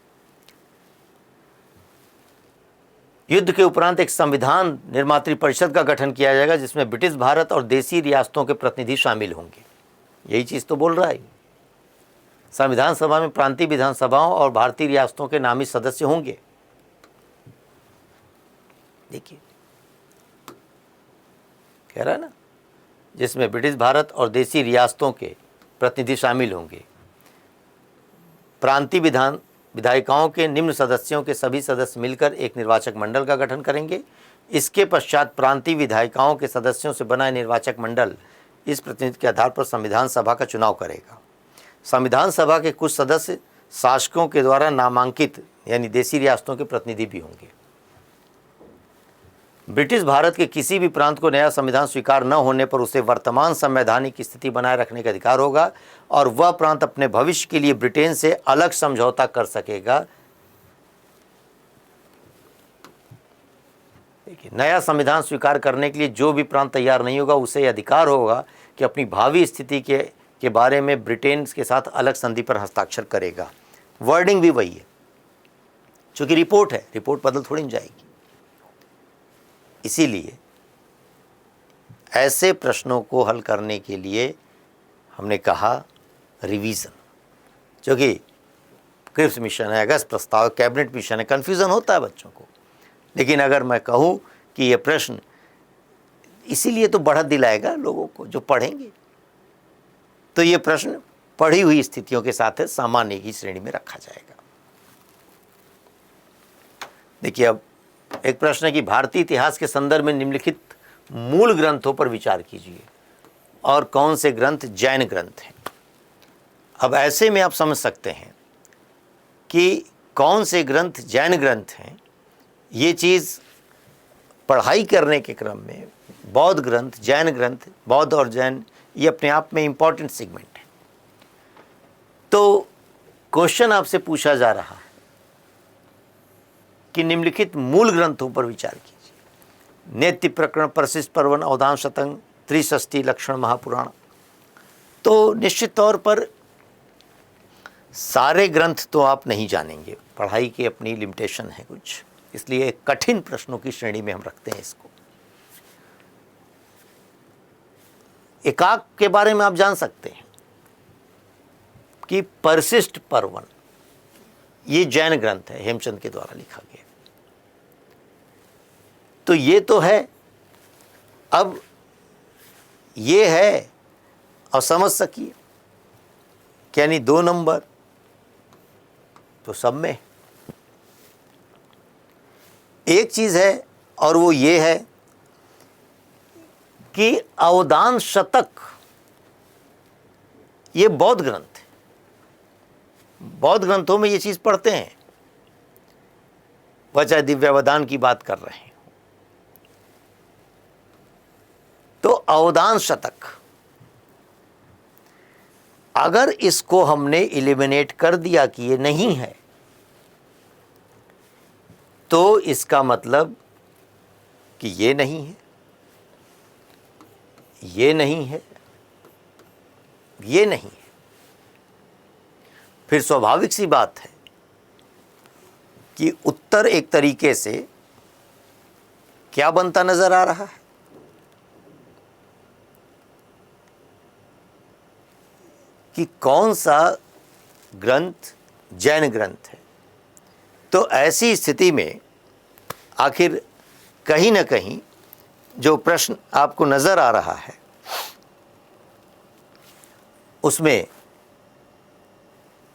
युद्ध के उपरांत एक संविधान निर्मात्री परिषद का गठन किया जाएगा जिसमें ब्रिटिश भारत और देसी रियासतों के प्रतिनिधि शामिल होंगे। यही चीज़ तो बोल रहा है। संविधान सभा में प्रांतीय विधानसभाओं और भारतीय रियासतों के नामित सदस्य होंगे। देखिए कह रहा है ना, जिसमें ब्रिटिश भारत और देसी रियासतों के प्रतिनिधि शामिल होंगे। प्रांतीय विधायिकाओं के निम्न सदस्यों के सभी सदस्य मिलकर एक निर्वाचक मंडल का गठन करेंगे। इसके पश्चात प्रांतीय विधायिकाओं के सदस्यों से बना निर्वाचक मंडल इस प्रतिनिधि के आधार पर संविधान सभा का चुनाव करेगा। संविधान सभा के कुछ सदस्य शासकों के द्वारा नामांकित यानी देसी रियासतों के प्रतिनिधि भी होंगे। ब्रिटिश भारत के किसी भी प्रांत को नया संविधान स्वीकार न होने पर उसे वर्तमान संवैधानिक स्थिति बनाए रखने का अधिकार होगा और वह प्रांत अपने भविष्य के लिए ब्रिटेन से अलग समझौता कर सकेगा। देखिए, नया संविधान स्वीकार करने के लिए जो भी प्रांत तैयार नहीं होगा उसे अधिकार होगा कि अपनी भावी स्थिति के बारे में ब्रिटेन के साथ अलग संधि पर हस्ताक्षर करेगा। वर्डिंग भी वही है, चूंकि रिपोर्ट है, रिपोर्ट बदल थोड़ी जाएगी। इसीलिए ऐसे प्रश्नों को हल करने के लिए हमने कहा रिवीजन, क्योंकि क्रिप्स मिशन है, अगस्त प्रस्ताव, कैबिनेट मिशन है, कन्फ्यूज़न होता है बच्चों को। लेकिन अगर मैं कहूँ कि ये प्रश्न इसीलिए तो बढ़त दिलाएगा लोगों को जो पढ़ेंगे, तो ये प्रश्न पढ़ी हुई स्थितियों के साथ है, सामान्य की श्रेणी में रखा जाएगा। देखिए, अब एक प्रश्न है कि भारतीय इतिहास के संदर्भ में निम्नलिखित मूल ग्रंथों पर विचार कीजिए और कौन से ग्रंथ जैन ग्रंथ हैं। अब ऐसे में आप समझ सकते हैं कि कौन से ग्रंथ जैन ग्रंथ हैं। ये चीज़ पढ़ाई करने के क्रम में बौद्ध ग्रंथ, जैन ग्रंथ, बौद्ध और जैन ये अपने आप में इम्पॉर्टेंट सेगमेंट है। तो क्वेश्चन आपसे पूछा जा रहा है कि निम्नलिखित मूल ग्रंथों पर विचार कीजिए। नेत्य प्रकरण, परिशिष्ट पर्वन, अवधान शतंग, त्रिषष्टि, लक्षण, महापुराण। तो निश्चित तौर पर सारे ग्रंथ तो आप नहीं जानेंगे, पढ़ाई की अपनी लिमिटेशन है कुछ, इसलिए कठिन प्रश्नों की श्रेणी में हम रखते हैं इसको। एकाक के बारे में आप जान सकते हैं कि परिशिष्ट पर्वन ये जैन ग्रंथ है, हेमचंद के द्वारा लिखा गया। तो ये तो है। अब ये है और समझ सकिए, यानी 2 नंबर तो सब में एक चीज है, और वो ये है कि अवदान शतक ये बौद्ध ग्रंथ है। बौद्ध ग्रंथों में ये चीज पढ़ते हैं, वह चाहे दिव्यावदान की बात कर रहे हैं। तो अवदान शतक, अगर इसको हमने एलिमिनेट कर दिया कि ये नहीं है, तो इसका मतलब कि ये नहीं है, ये नहीं है, ये नहीं है। फिर स्वाभाविक सी बात है कि उत्तर एक तरीके से क्या बनता नजर आ रहा है कि कौन सा ग्रंथ जैन ग्रंथ है। तो ऐसी स्थिति में आखिर कहीं ना कहीं जो प्रश्न आपको नजर आ रहा है उसमें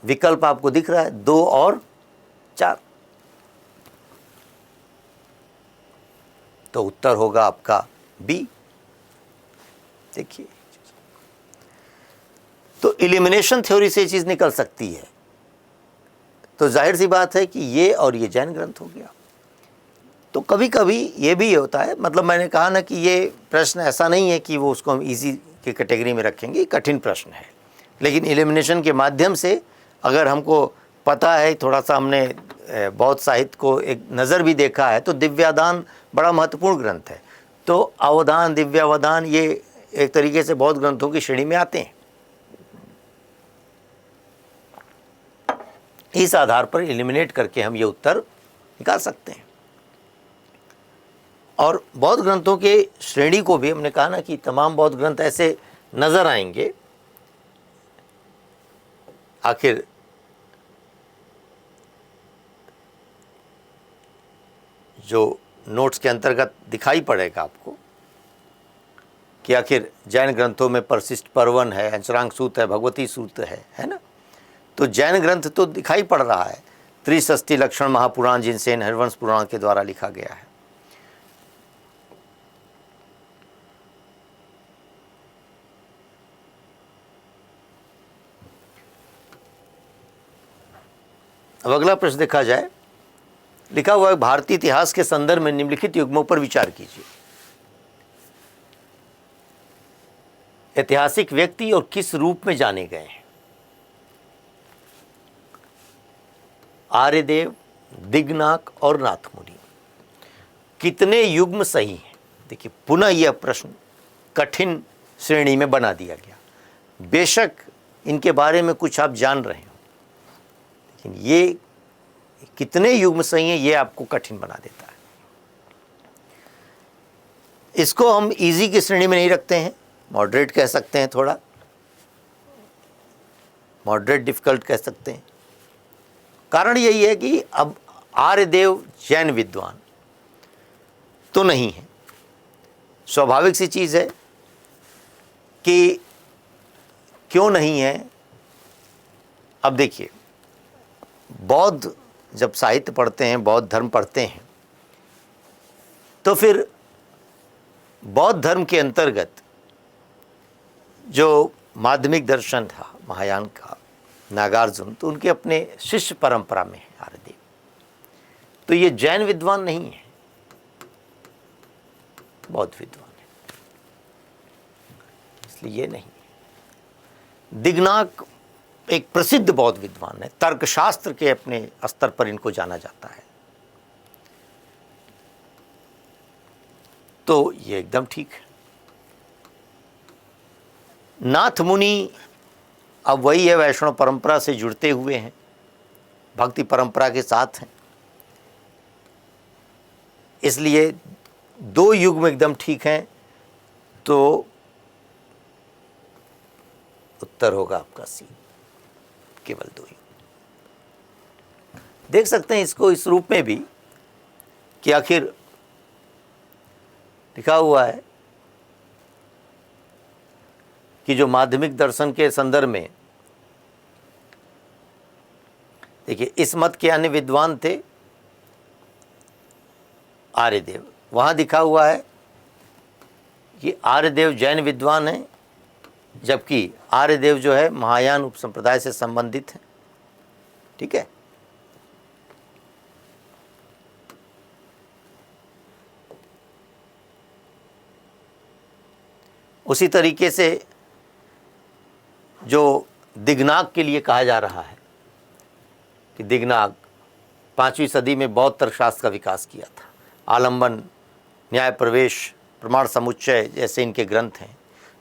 विकल्प आपको दिख रहा है 2 और 4, तो उत्तर होगा आपका बी। देखिए, तो एलिमिनेशन थ्योरी से ये चीज़ निकल सकती है। तो जाहिर सी बात है कि ये और ये जैन ग्रंथ हो गया। तो कभी कभी ये भी होता है, मतलब मैंने कहा ना कि ये प्रश्न ऐसा नहीं है कि वो उसको हम इजी की कैटेगरी में रखेंगे, कठिन प्रश्न है, लेकिन एलिमिनेशन के माध्यम से अगर हमको पता है, थोड़ा सा हमने बौद्ध साहित्य को एक नज़र भी देखा है, तो दिव्यादान बड़ा महत्वपूर्ण ग्रंथ है। तो अवधान, दिव्यावधान ये एक तरीके से बौद्ध ग्रंथों की श्रेणी में आते हैं। इस आधार पर एलिमिनेट करके हम ये उत्तर निकाल सकते हैं। और बौद्ध ग्रंथों के श्रेणी को भी हमने कहा ना कि तमाम बौद्ध ग्रंथ ऐसे नज़र आएंगे, आखिर जो नोट्स के अंतर्गत दिखाई पड़ेगा आपको कि आखिर जैन ग्रंथों में परसिष्ट पर्वन है, अंचरांग सूत्र है, भगवती सूत्र है ना। तो जैन ग्रंथ तो दिखाई पड़ रहा है, त्रिषष्टि लक्षण महापुराण जिनसेन हरिवंश पुराण के द्वारा लिखा गया है। अब अगला प्रश्न देखा जाए, लिखा हुआ है भारतीय इतिहास के संदर्भ में निम्नलिखित युग्मों पर विचार कीजिए। ऐतिहासिक व्यक्ति और किस रूप में जाने गए हैं? आर्यदेव, दिग्नाक और नाथमुनि। कितने युग्म सही हैं? देखिए, पुनः यह प्रश्न कठिन श्रेणी में बना दिया गया। बेशक इनके बारे में कुछ आप जान रहे हो, लेकिन ये कितने युग्म सही हैं ये आपको कठिन बना देता है। इसको हम इजी की श्रेणी में नहीं रखते हैं, मॉडरेट कह सकते हैं, थोड़ा मॉडरेट डिफिकल्ट कह सकते हैं। कारण यही है कि अब आर्यदेव जैन विद्वान तो नहीं है। स्वाभाविक सी चीज़ है कि क्यों नहीं है। अब देखिए, बौद्ध जब साहित्य पढ़ते हैं, बौद्ध धर्म पढ़ते हैं, तो फिर बौद्ध धर्म के अंतर्गत जो माध्यमिक दर्शन था महायान का, नागार्जुन, तो उनके अपने शिष्य परंपरा में है आर्यदेव। तो ये जैन विद्वान नहीं है, बौद्ध विद्वान है, इसलिए ये नहीं है। दिग्नाक एक प्रसिद्ध बौद्ध विद्वान है, तर्कशास्त्र के अपने स्तर पर इनको जाना जाता है, तो ये एकदम ठीक है। नाथ मुनि अब वही है, वैष्णव परंपरा से जुड़ते हुए हैं, भक्ति परंपरा के साथ हैं, इसलिए 2 युग में एकदम ठीक हैं। तो उत्तर होगा आपका सी, केवल 2 युग। देख सकते हैं इसको इस रूप में भी कि आखिर लिखा हुआ है कि जो माध्यमिक दर्शन के संदर्भ में, देखिए, इस मत के अन्य विद्वान थे आर्यदेव। वहाँ दिखा हुआ है कि आर्यदेव जैन विद्वान हैं, जबकि आर्यदेव जो है महायान उपसंप्रदाय से संबंधित है। ठीक है, उसी तरीके से जो दिग्नाक के लिए कहा जा रहा है कि दिग्नाक 5वीं सदी में बौद्ध तर्कशास्त्र का विकास किया था। आलंबन, न्याय प्रवेश, प्रमाण समुच्चय जैसे इनके ग्रंथ हैं,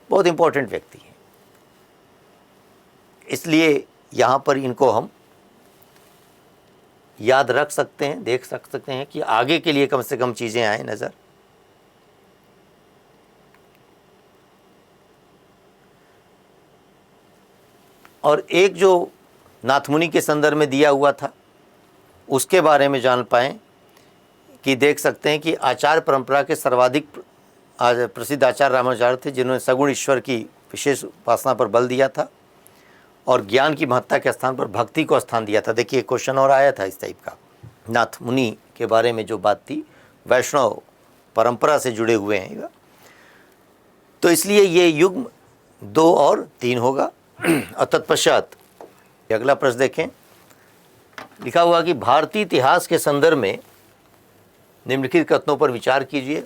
बहुत इंपॉर्टेंट व्यक्ति हैं, इसलिए यहाँ पर इनको हम याद रख सकते हैं, देख सकते हैं कि आगे के लिए कम से कम चीज़ें आए नज़र। और एक जो नाथमुनि के संदर्भ में दिया हुआ था उसके बारे में जान पाएँ कि देख सकते हैं कि आचार्य परंपरा के सर्वाधिक प्रसिद्ध आचार्य रामानुजाचार्य थे, जिन्होंने सगुण ईश्वर की विशेष उपासना पर बल दिया था। और ज्ञान की महत्ता के स्थान पर भक्ति को स्थान दिया था। देखिए क्वेश्चन और आया था इस टाइप का, नाथ मुनि के बारे में जो बात थी, वैष्णव परंपरा से जुड़े हुए हैं, तो इसलिए ये युग्म 2 और 3 होगा। और तत्पश्चात अगला प्रश्न देखें, लिखा हुआ कि भारतीय इतिहास के संदर्भ में निम्नलिखित कथनों पर विचार कीजिए।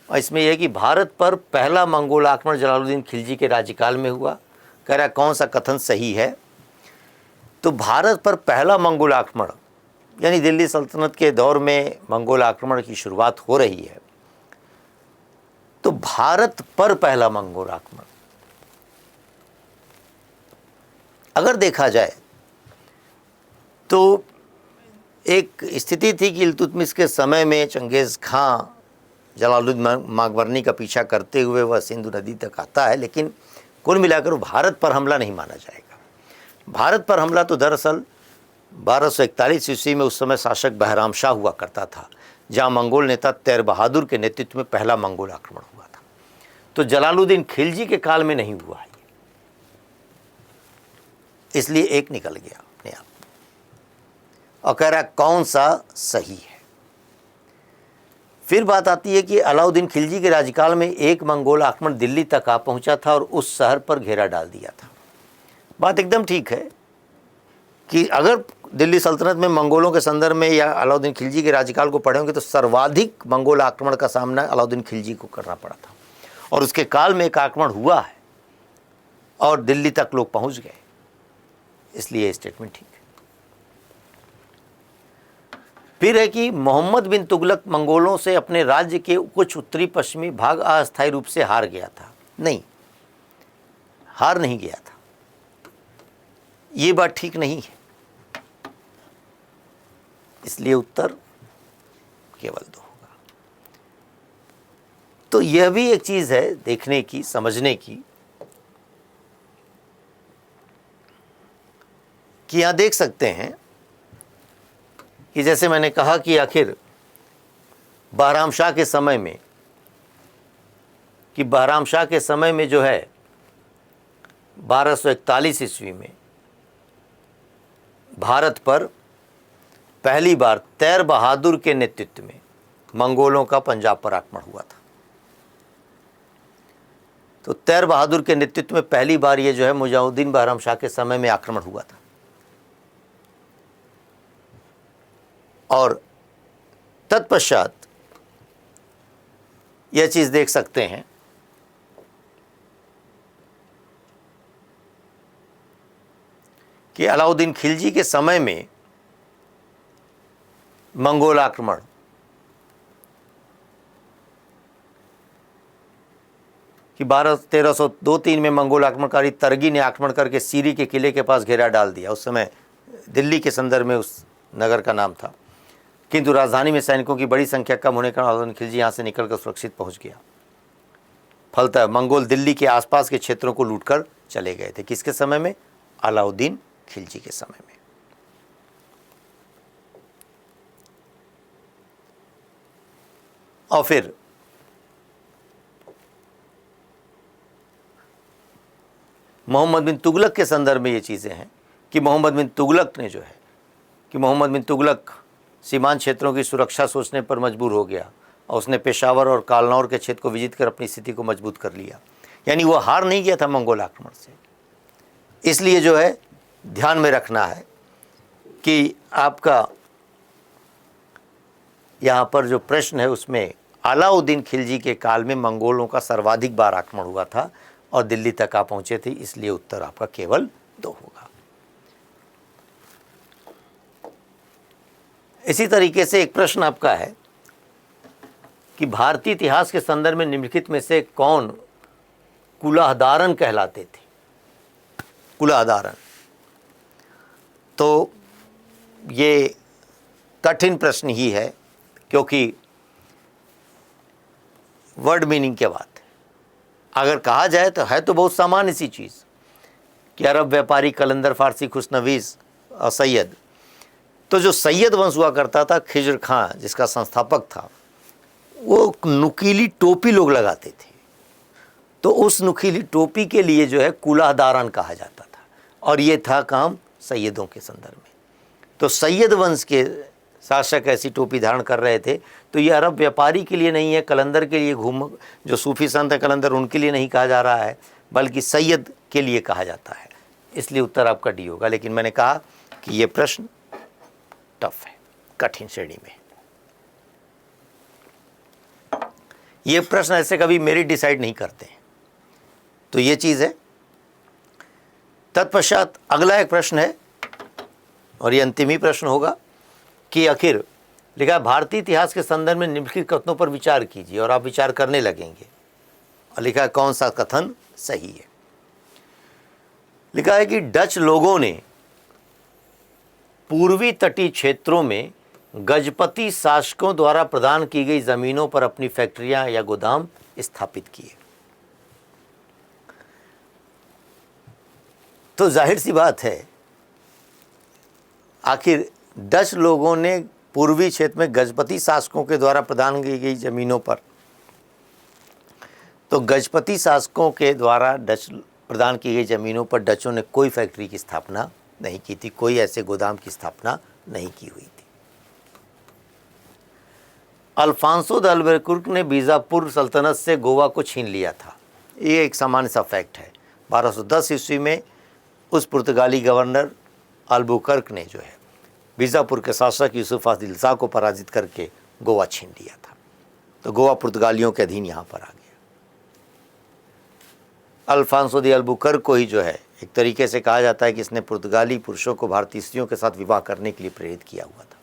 और इसमें यह है कि भारत पर पहला मंगोल आक्रमण जलालुद्दीन खिलजी के राज्यकाल में हुआ। कह रहा कौन सा कथन सही है? तो भारत पर पहला मंगोल आक्रमण यानी दिल्ली सल्तनत के दौर में मंगोल आक्रमण की शुरुआत हो रही है, तो भारत पर पहला मंगोल आक्रमण अगर देखा जाए तो एक स्थिति थी कि इल्तुतमिश के समय में चंगेज़ खां जलालुद्दीन माकबरनी का पीछा करते हुए वह सिंधु नदी तक आता है, लेकिन कुल मिलाकर भारत पर हमला नहीं माना जाएगा। भारत पर हमला तो दरअसल 1241 ईस्वी में उस समय शासक बहराम शाह हुआ करता था, जहां मंगोल नेता तैर बहादुर के नेतृत्व में पहला मंगोल आक्रमण हुआ था। तो जलालुद्दीन खिलजी के काल में नहीं हुआ है, इसलिए एक निकल गया अपने आप। और कह रहा कौन सा सही है? फिर बात आती है कि अलाउद्दीन खिलजी के राज्यकाल में एक मंगोल आक्रमण दिल्ली तक आ पहुंचा था और उस शहर पर घेरा डाल दिया था। बात एकदम ठीक है कि अगर दिल्ली सल्तनत में मंगोलों के संदर्भ में या अलाउद्दीन खिलजी के राज्यकाल को पढ़ेंगे तो सर्वाधिक मंगोल आक्रमण का सामना अलाउद्दीन खिलजी को करना पड़ा था, और उसके काल में एक आक्रमण हुआ है और दिल्ली तक लोग पहुंच गए, इसलिए स्टेटमेंट ठीक है। फिर है कि मोहम्मद बिन तुगलक मंगोलों से अपने राज्य के कुछ उत्तरी पश्चिमी भाग अस्थायी रूप से हार गया था। नहीं, हार नहीं गया था, ये बात ठीक नहीं है, इसलिए उत्तर केवल 2 होगा। तो यह भी एक चीज है देखने की, समझने की, कि यहां देख सकते हैं कि जैसे मैंने कहा कि आखिर बहराम शाह के समय में, जो है 1241 ईस्वी में भारत पर पहली बार तैर बहादुर के नेतृत्व में मंगोलों का पंजाब पर आक्रमण हुआ था। तो तैर बहादुर के नेतृत्व में पहली बार ये जो है मुजाहिदीन बहराम शाह के समय में आक्रमण हुआ था। और तत्पश्चात यह चीज देख सकते हैं कि अलाउद्दीन खिलजी के समय में मंगोल आक्रमण कि 1302-3 में मंगोल आक्रमणकारी तरगी ने आक्रमण करके सीरी के किले के पास घेरा डाल दिया। उस समय दिल्ली के संदर्भ में उस नगर का नाम था, किंतु राजधानी में सैनिकों की बड़ी संख्या कम होने के कारण अलाउद्दीन खिलजी यहाँ से निकलकर सुरक्षित पहुंच गया। फलतः मंगोल दिल्ली के आसपास के क्षेत्रों को लूटकर चले गए थे। किसके समय में? अलाउद्दीन खिलजी के समय में। और फिर मोहम्मद बिन तुगलक के संदर्भ में ये चीज़ें हैं कि मोहम्मद बिन तुगलक सीमांत क्षेत्रों की सुरक्षा सोचने पर मजबूर हो गया और उसने पेशावर और कालनौर के क्षेत्र को विजित कर अपनी स्थिति को मजबूत कर लिया। यानी वो हार नहीं गया था मंगोल आक्रमण से। इसलिए जो है ध्यान में रखना है कि आपका यहाँ पर जो प्रश्न है उसमें अलाउद्दीन खिलजी के काल में मंगोलों का सर्वाधिक बार आक्रमण हुआ था और दिल्ली तक आ पहुँचे थे, इसलिए उत्तर आपका केवल 2 होगा। इसी तरीके से एक प्रश्न आपका है कि भारतीय इतिहास के संदर्भ में निम्नलिखित में से कौन कुलाहदारन कहलाते थे? कुलाहदारन, तो ये कठिन प्रश्न ही है, क्योंकि वर्ड मीनिंग क्या बात है। अगर कहा जाए तो है तो बहुत सामान्य सी चीज़ कि अरब व्यापारी, कलंदर, फारसी, खुशनवीस और सैयद। तो जो सैयद वंश हुआ करता था, खिज्र खां जिसका संस्थापक था, वो नुकीली टोपी लोग लगाते थे, तो उस नुकीली टोपी के लिए जो है कुलाहदारन कहा जाता था। और ये था काम सैयदों के संदर्भ में। तो सैयद वंश के शासक ऐसी टोपी धारण कर रहे थे, तो ये अरब व्यापारी के लिए नहीं है, कलंदर के लिए जो सूफी संत है कलंदर, उनके लिए नहीं कहा जा रहा है, बल्कि सैयद के लिए कहा जाता है। इसलिए उत्तर आपका डी होगा। लेकिन मैंने कहा कि ये प्रश्न टफ है, कठिन श्रेणी में। ये प्रश्न ऐसे कभी मेरिट डिसाइड नहीं करते हैं, तो ये चीज़ है। तत्पश्चात अगला एक प्रश्न है, और ये अंतिम ही प्रश्न होगा कि आखिर लिखा है भारतीय इतिहास के संदर्भ में निम्नलिखित कथनों पर विचार कीजिए, और आप विचार करने लगेंगे। और लिखा है कौन सा कथन सही है। लिखा है कि डच लोगों ने पूर्वी तटीय क्षेत्रों में गजपति शासकों द्वारा प्रदान की गई जमीनों पर अपनी फैक्ट्रियां या गोदाम स्थापित किए। तो जाहिर सी बात है, आखिर डच लोगों ने पूर्वी क्षेत्र में गजपति शासकों के द्वारा प्रदान की गई जमीनों पर, तो गजपति शासकों के द्वारा डच प्रदान की गई ज़मीनों पर डचों ने कोई फैक्ट्री की स्थापना नहीं की थी, कोई ऐसे गोदाम की स्थापना नहीं की हुई थी। अल्फांसो द अल्बुकर्क ने बीजापुर सल्तनत से गोवा को छीन लिया था। ये एक सामान्य सा फैक्ट है। 1210 ईस्वी में उस पुर्तगाली गवर्नर अल्बुकर्क ने जो है बीजापुर के शासक यूसुफ आदिल शाह को पराजित करके गोवा छीन लिया था। तो गोवा पुर्तगालियों के अधीन यहाँ पर आ गया। अल्फांसो द अल्बुकर्क को ही जो है एक तरीके से कहा जाता है कि इसने पुर्तगाली पुरुषों को भारतीय स्त्रियों के साथ विवाह करने के लिए प्रेरित किया हुआ था।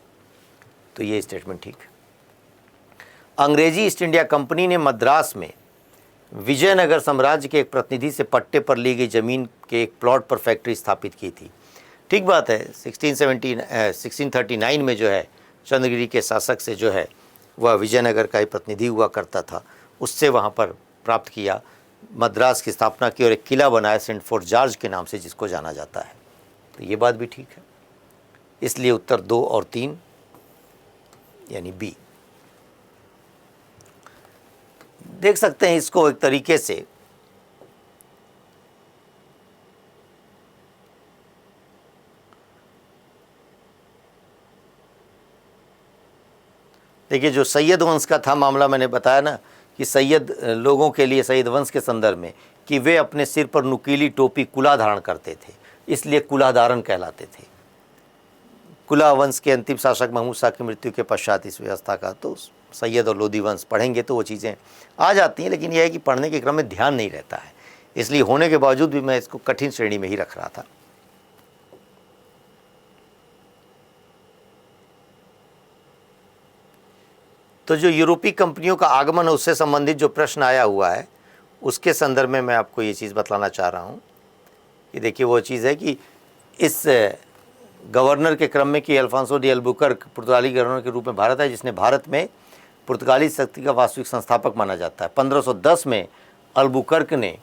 तो ये स्टेटमेंट ठीक है। अंग्रेजी ईस्ट इंडिया कंपनी ने मद्रास में विजयनगर साम्राज्य के एक प्रतिनिधि से पट्टे पर ली गई जमीन के एक प्लॉट पर फैक्ट्री स्थापित की थी। ठीक बात है। 1639 में जो है चंद्रगिरी के शासक से जो है वह विजयनगर का ही प्रतिनिधि हुआ करता था, उससे वहाँ पर प्राप्त किया, मद्रास की स्थापना की और एक किला बनाया सेंट फोर्ट जॉर्ज के नाम से, जिसको जाना जाता है। तो ये बात भी ठीक है। इसलिए उत्तर 2 और 3 यानी बी। देख सकते हैं इसको एक तरीके से देखिए, जो सैयद वंश का था मामला, मैंने बताया ना कि सैयद लोगों के लिए सैयद वंश के संदर्भ में कि वे अपने सिर पर नुकीली टोपी कुला धारण करते थे, इसलिए कुलाधारण कहलाते थे। कुला वंश के अंतिम शासक महमूद शाह की मृत्यु के पश्चात इस व्यवस्था का तो सैयद और लोधी वंश पढ़ेंगे तो वो चीज़ें आ जाती हैं, लेकिन यह है कि पढ़ने के क्रम में ध्यान नहीं रहता है। इसलिए होने के बावजूद भी मैं इसको कठिन श्रेणी में ही रख रहा था। तो जो यूरोपीय कंपनियों का आगमन है उससे संबंधित जो प्रश्न आया हुआ है, उसके संदर्भ में मैं आपको ये चीज़ बतलाना चाह रहा हूँ कि देखिए वो चीज़ है कि इस गवर्नर के क्रम में कि अल्फांसो डी अल्बुकर्क पुर्तगाली गवर्नर के रूप में भारत है, जिसने भारत में पुर्तगाली शक्ति का वास्तविक संस्थापक माना जाता है। 1510 में अल्बुकर्क ने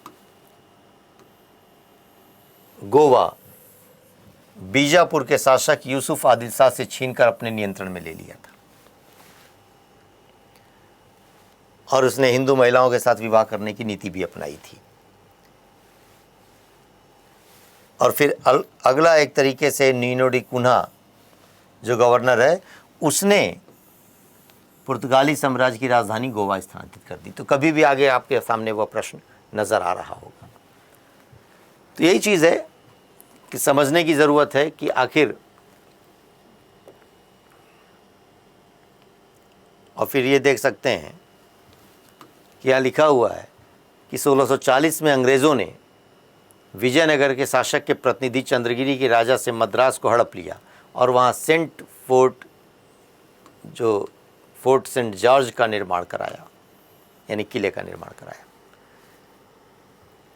गोवा बीजापुर के शासक यूसुफ आदिल शाह से छीनकर अपने नियंत्रण में ले लिया था, और उसने हिंदू महिलाओं के साथ विवाह करने की नीति भी अपनाई थी। और फिर अगला एक तरीके से नीनो डी कुन्हा जो गवर्नर है, उसने पुर्तगाली साम्राज्य की राजधानी गोवा स्थानांतरित कर दी। तो कभी भी आगे आपके सामने वह प्रश्न नज़र आ रहा होगा। तो यही चीज़ है कि समझने की ज़रूरत है कि आखिर, और फिर ये देख सकते हैं कि यहाँ लिखा हुआ है कि 1640 में अंग्रेज़ों ने विजयनगर के शासक के प्रतिनिधि चंद्रगिरी के राजा से मद्रास को हड़प लिया और वहाँ फोर्ट सेंट जॉर्ज का निर्माण कराया, यानी किले का निर्माण कराया।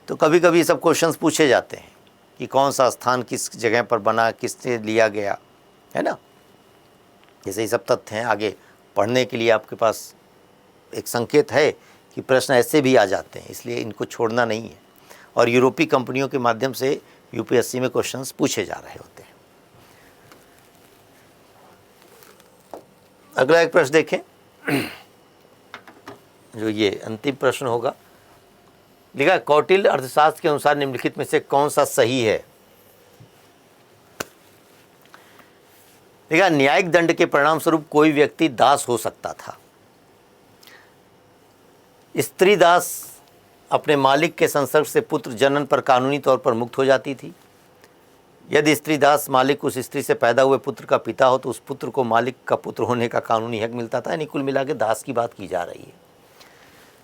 तो कभी कभी सब क्वेश्चंस पूछे जाते हैं कि कौन सा स्थान किस जगह पर बना, किससे लिया गया, है ना। जैसे ये सब तथ्य हैं, आगे पढ़ने के लिए आपके पास एक संकेत है कि प्रश्न ऐसे भी आ जाते हैं, इसलिए इनको छोड़ना नहीं है। और यूरोपीय कंपनियों के माध्यम से यूपीएससी में क्वेश्चंस पूछे जा रहे होते हैं। अगला एक प्रश्न देखें, जो ये अंतिम प्रश्न होगा। लिखा कौटिल्य अर्थशास्त्र के अनुसार निम्नलिखित में से कौन सा सही है। देखा, न्यायिक दंड के परिणाम स्वरूप कोई व्यक्ति दास हो सकता था। स्त्री दास अपने मालिक के संसर्ग से पुत्र जनन पर कानूनी तौर पर मुक्त हो जाती थी। यदि स्त्री दास मालिक उस स्त्री से पैदा हुए पुत्र का पिता हो तो उस पुत्र को मालिक का पुत्र होने का कानूनी हक मिलता था। यानी कुल मिला के दास की बात की जा रही है।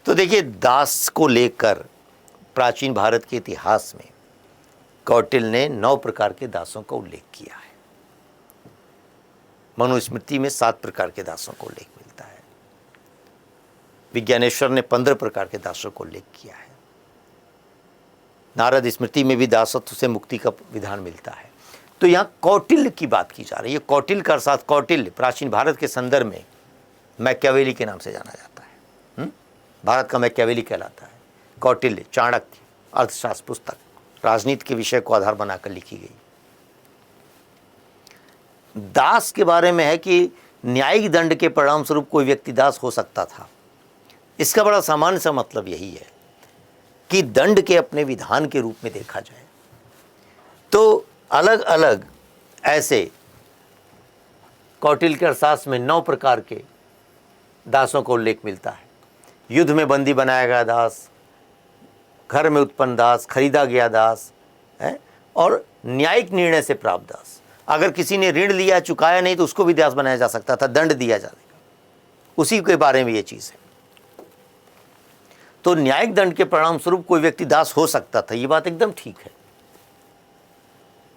तो देखिए, दास को लेकर प्राचीन भारत के इतिहास में कौटिल्य ने 9 प्रकार के दासों का उल्लेख किया है। मनुस्मृति में 7 प्रकार के दासों का उल्लेख मिलता है। विज्ञानेश्वर ने 15 प्रकार के दासों का उल्लेख किया है। नारद स्मृति में भी दासत्व से मुक्ति का विधान मिलता है। तो यहाँ कौटिल्य की बात की जा रही है। कौटिल्य का अर्थात कौटिल्य प्राचीन भारत के संदर्भ में मैकियावेली के नाम से जाना जाता है। भारत का मैकियावेली कहलाता है। कौटिल्य, चाणक्य, अर्थशास्त्र पुस्तक राजनीति के विषय को आधार बनाकर लिखी गई। दास के बारे में है कि न्यायिक दंड के परिणाम स्वरूप कोई व्यक्ति दास हो सकता था। इसका बड़ा सामान्य सा मतलब यही है कि दंड के अपने विधान के रूप में देखा जाए तो अलग अलग ऐसे कौटिल्य के अर्थशास्त्र में 9 प्रकार के दासों का उल्लेख मिलता है। युद्ध में बंदी बनाया गया दास, घर में उत्पन्न दास, खरीदा गया दास है, और न्यायिक निर्णय से प्राप्त दास। अगर किसी ने ऋण लिया चुकाया नहीं तो उसको भी दास बनाया जा सकता था, दंड दिया जाएगा। उसी के बारे में ये चीज़ है। तो न्यायिक दंड के परिणाम स्वरूप कोई व्यक्ति दास हो सकता था, ये बात एकदम ठीक है।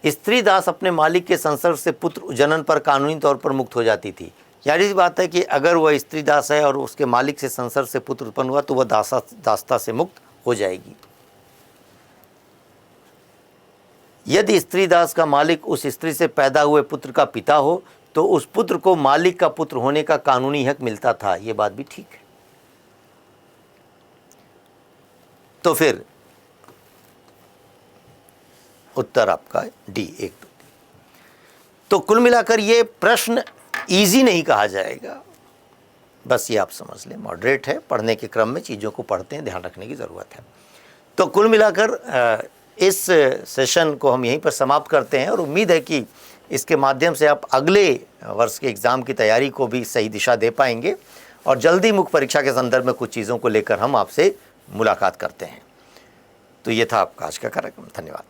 स्त्री दास अपने मालिक के संसर्ग से पुत्र जनन पर कानूनी तौर पर मुक्त हो जाती थी। यानी बात है कि अगर वह स्त्री दास है और उसके मालिक से संसर्ग से पुत्र उत्पन्न हुआ तो वह दासता से मुक्त हो जाएगी। यदि स्त्री दास का मालिक उस स्त्री से पैदा हुए पुत्र का पिता हो तो उस पुत्र को मालिक का पुत्र होने का कानूनी हक मिलता था। यह बात भी ठीक है। तो फिर उत्तर आपका डी, 1, 2, 3। तो कुल मिलाकर ये प्रश्न इजी नहीं कहा जाएगा, बस ये आप समझ लें मॉडरेट है। पढ़ने के क्रम में चीज़ों को पढ़ते हैं, ध्यान रखने की ज़रूरत है। तो कुल मिलाकर इस सेशन को हम यहीं पर समाप्त करते हैं और उम्मीद है कि इसके माध्यम से आप अगले वर्ष के एग्ज़ाम की तैयारी को भी सही दिशा दे पाएंगे और जल्दी मुख्य परीक्षा के संदर्भ में कुछ चीज़ों को लेकर हम आपसे मुलाकात करते हैं। तो ये था आपका आज का कार्यक्रम। धन्यवाद।